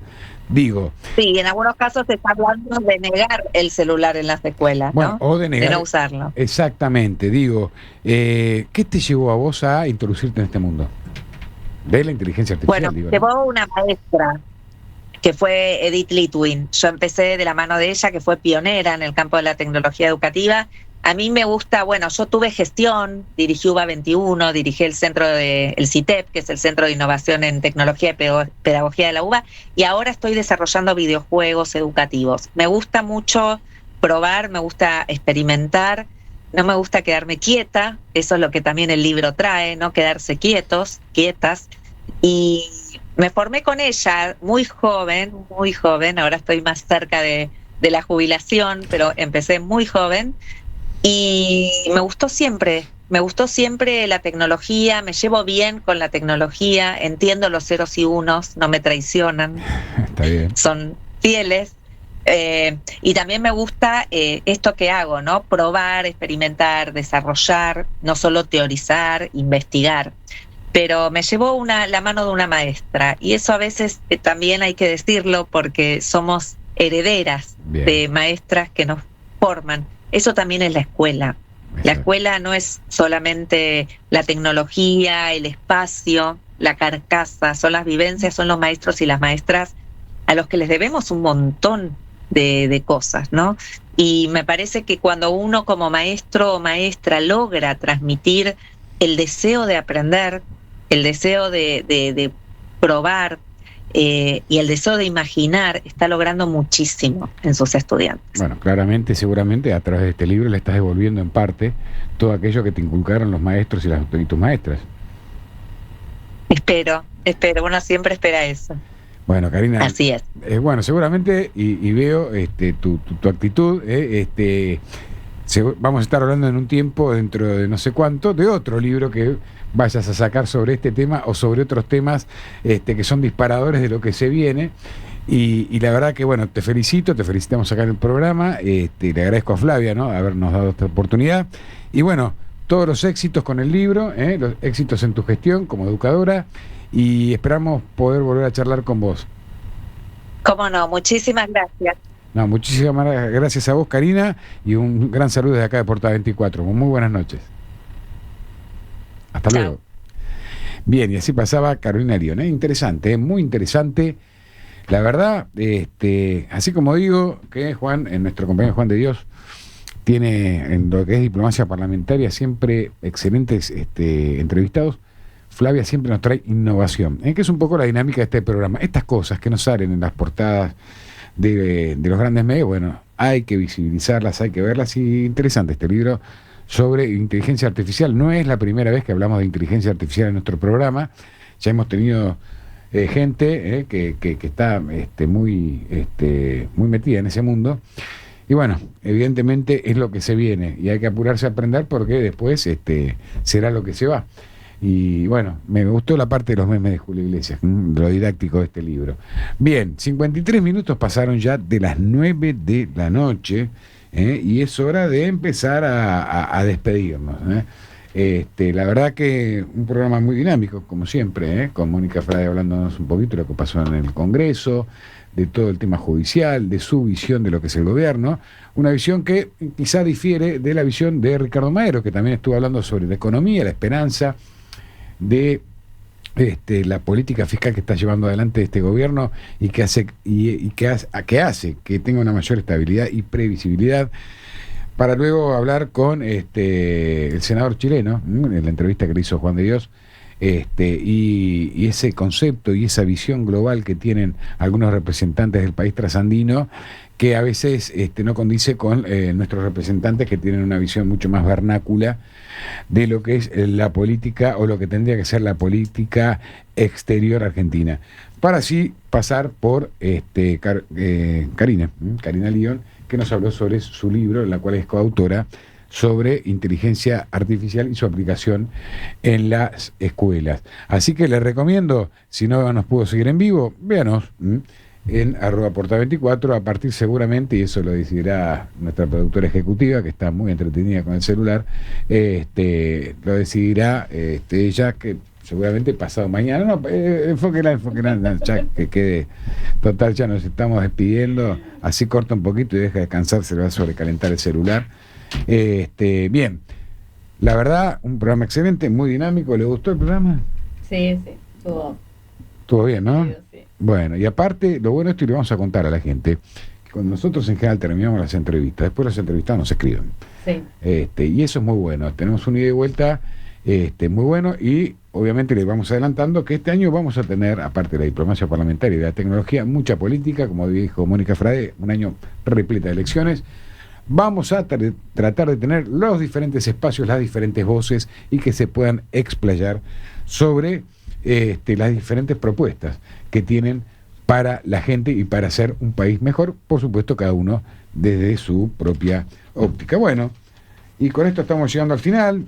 Digo. Sí, en algunos casos se está hablando de negar el celular en las escuelas, bueno, ¿no? O de negar. De no usarlo. Exactamente, digo. ¿Qué te llevó a vos a introducirte en este mundo de la inteligencia artificial? Bueno, llevó una maestra que fue Edith Litwin. Yo empecé de la mano de ella, que fue pionera en el campo de la tecnología educativa. A mí me gusta, yo tuve gestión, dirigí UBA 21, dirigí el centro el CITEP, que es el Centro de Innovación en Tecnología y Pedagogía de la UBA, y ahora estoy desarrollando videojuegos educativos. Me gusta mucho probar, me gusta experimentar. No me gusta quedarme quieta, eso es lo que también el libro trae, no quedarse quietas. Y me formé con ella muy joven, ahora estoy más cerca de la jubilación, pero empecé muy joven y me gustó siempre la tecnología, me llevo bien con la tecnología, entiendo los ceros y unos, no me traicionan, Está bien. son fieles. Y también me gusta esto que hago, ¿no? Probar, experimentar, desarrollar, no solo teorizar, investigar. Pero me llevó la mano de una maestra, y eso a veces también hay que decirlo porque somos herederas Bien. de maestras que nos forman. Eso también es la escuela. La escuela no es solamente la tecnología, el espacio, la carcasa, son las vivencias, son los maestros y las maestras a los que les debemos un montón de cosas, ¿no? Y me parece que cuando uno como maestro o maestra logra transmitir el deseo de aprender, el deseo de probar y el deseo de imaginar, está logrando muchísimo en sus estudiantes. Bueno, claramente, seguramente a través de este libro le estás devolviendo en parte todo aquello que te inculcaron los maestros y tus maestras. Espero, uno siempre espera eso. Bueno, Karina. Así es. Bueno, seguramente, y veo tu actitud, vamos a estar hablando en un tiempo, dentro de no sé cuánto, de otro libro que vayas a sacar sobre este tema o sobre otros temas que son disparadores de lo que se viene. Y la verdad que, bueno, te felicitamos acá en el programa, le agradezco a Flavia, ¿no?, habernos dado esta oportunidad. Y bueno, todos los éxitos con el libro, los éxitos en tu gestión como educadora, y esperamos poder volver a charlar con vos. Cómo no, muchísimas gracias. No, muchísimas gracias a vos, Karina, y un gran saludo desde acá de Portada 24. Muy buenas noches. Hasta Chao. luego. Bien, y así pasaba Carolina Lión. Interesante, muy interesante. La verdad, así como digo que Juan, nuestro compañero Juan de Dios, tiene en lo que es diplomacia parlamentaria siempre excelentes entrevistados, Flavia siempre nos trae innovación, que es un poco la dinámica de este programa. Estas cosas que nos salen en las portadas de los grandes medios, bueno, hay que visibilizarlas, hay que verlas. Y interesante este libro sobre inteligencia artificial. No es la primera vez que hablamos de inteligencia artificial en nuestro programa. Ya hemos tenido gente que está muy metida en ese mundo. Y bueno, evidentemente es lo que se viene y hay que apurarse a aprender, porque después será lo que se va. Y bueno, me gustó la parte de los memes de Julio Iglesias, lo didáctico de este libro. Bien, 53 minutos pasaron ya de las 9 de la noche, y es hora de empezar a despedirnos. La verdad que un programa muy dinámico, como siempre, con Mónica Frade hablándonos un poquito de lo que pasó en el Congreso, de todo el tema judicial, de su visión de lo que es el gobierno, una visión que quizá difiere de la visión de Ricardo Maero, que también estuvo hablando sobre la economía, la esperanza de la política fiscal que está llevando adelante este gobierno y que hace que tenga una mayor estabilidad y previsibilidad, para luego hablar con el senador chileno, en la entrevista que le hizo Juan de Dios, y ese concepto y esa visión global que tienen algunos representantes del país trasandino, que a veces no condice con nuestros representantes, que tienen una visión mucho más vernácula de lo que es la política, o lo que tendría que ser la política exterior argentina, para así pasar por Karina Lión, que nos habló sobre su libro, en la cual es coautora, sobre inteligencia artificial y su aplicación en las escuelas. Así que les recomiendo, si no nos pudo seguir en vivo, véanos en @porta24, a partir seguramente, y eso lo decidirá nuestra productora ejecutiva, que está muy entretenida con el celular, lo decidirá ella, que seguramente pasado mañana. No, enfóquela, ya que quede. Total, ya nos estamos despidiendo, así corta un poquito y deja descansar, se le va a sobrecalentar el celular. Bien, la verdad, un programa excelente, muy dinámico. ¿Le gustó el programa? Sí, Estuvo bien, ¿no? Sí. Bueno, y aparte, lo bueno, esto y le vamos a contar a la gente, que cuando nosotros en general terminamos las entrevistas, después las entrevistas nos escriben. Sí. Y eso es muy bueno. Tenemos un ida y vuelta muy bueno, y obviamente le vamos adelantando que este año vamos a tener, aparte de la diplomacia parlamentaria y de la tecnología, mucha política, como dijo Mónica Frade, un año repleto de elecciones. Vamos a tratar de tener los diferentes espacios, las diferentes voces, y que se puedan explayar sobre las diferentes propuestas que tienen para la gente y para hacer un país mejor, por supuesto cada uno desde su propia óptica. Bueno, y con esto estamos llegando al final.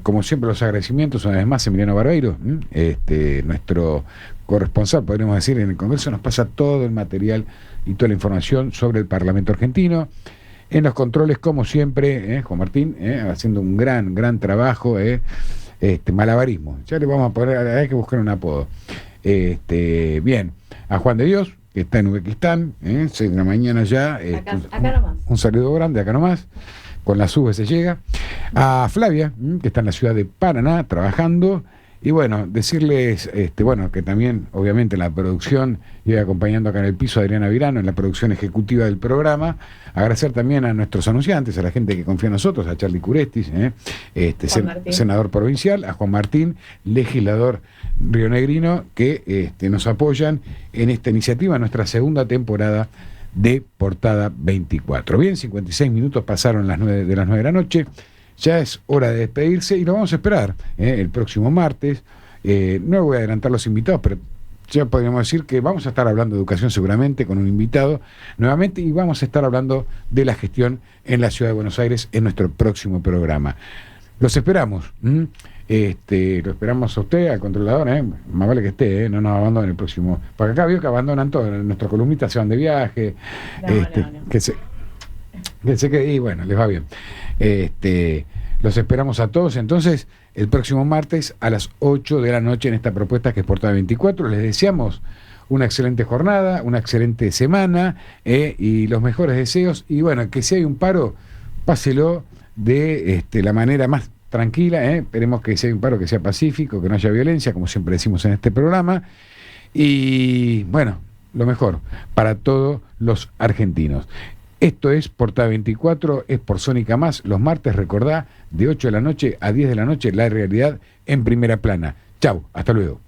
Como siempre, los agradecimientos una vez más, Emiliano Barbeiro, nuestro corresponsal, podríamos decir, en el Congreso, nos pasa todo el material y toda la información sobre el Parlamento argentino. En los controles, como siempre, Juan Martín, haciendo un gran trabajo, malabarismo. Ya le vamos a poner, hay que buscar un apodo. Bien, a Juan de Dios, que está en Uzbekistán, 6 de la mañana ya. Acá nomás. Un saludo grande, acá nomás. Con las subes se llega. A Flavia, que está en la ciudad de Paraná, trabajando. Y bueno, decirles, que también, obviamente, en la producción, y acompañando acá en el piso a Adriana Virano, en la producción ejecutiva del programa. Agradecer también a nuestros anunciantes, a la gente que confía en nosotros, a Charlie Curestis, senador provincial, a Juan Martín, legislador rionegrino, que nos apoyan en esta iniciativa, nuestra segunda temporada de Portada 24. Bien, 56 minutos pasaron de las 9 de la noche. Ya es hora de despedirse y lo vamos a esperar el próximo martes. No voy a adelantar los invitados, pero ya podríamos decir que vamos a estar hablando de educación seguramente con un invitado nuevamente, y vamos a estar hablando de la gestión en la Ciudad de Buenos Aires en nuestro próximo programa. Los esperamos. Lo esperamos a usted, al controlador, más vale que esté, no nos abandonen el próximo. Porque acá vio que abandonan todo, nuestros columnistas se van de viaje, que se quede, y bueno, les va bien. Los esperamos a todos entonces el próximo martes a las 8 de la noche en esta propuesta que es Portada 24. Les deseamos una excelente jornada, una excelente semana, y los mejores deseos. Y bueno, que si hay un paro, páselo de la manera más tranquila. Esperemos que si hay un paro que sea pacífico, que no haya violencia, como siempre decimos en este programa. Y bueno, lo mejor para todos los argentinos. Esto es Portada 24, es por Sónica Más, los martes, recordá, de 8 de la noche a 10 de la noche, la realidad en primera plana. Chau, hasta luego.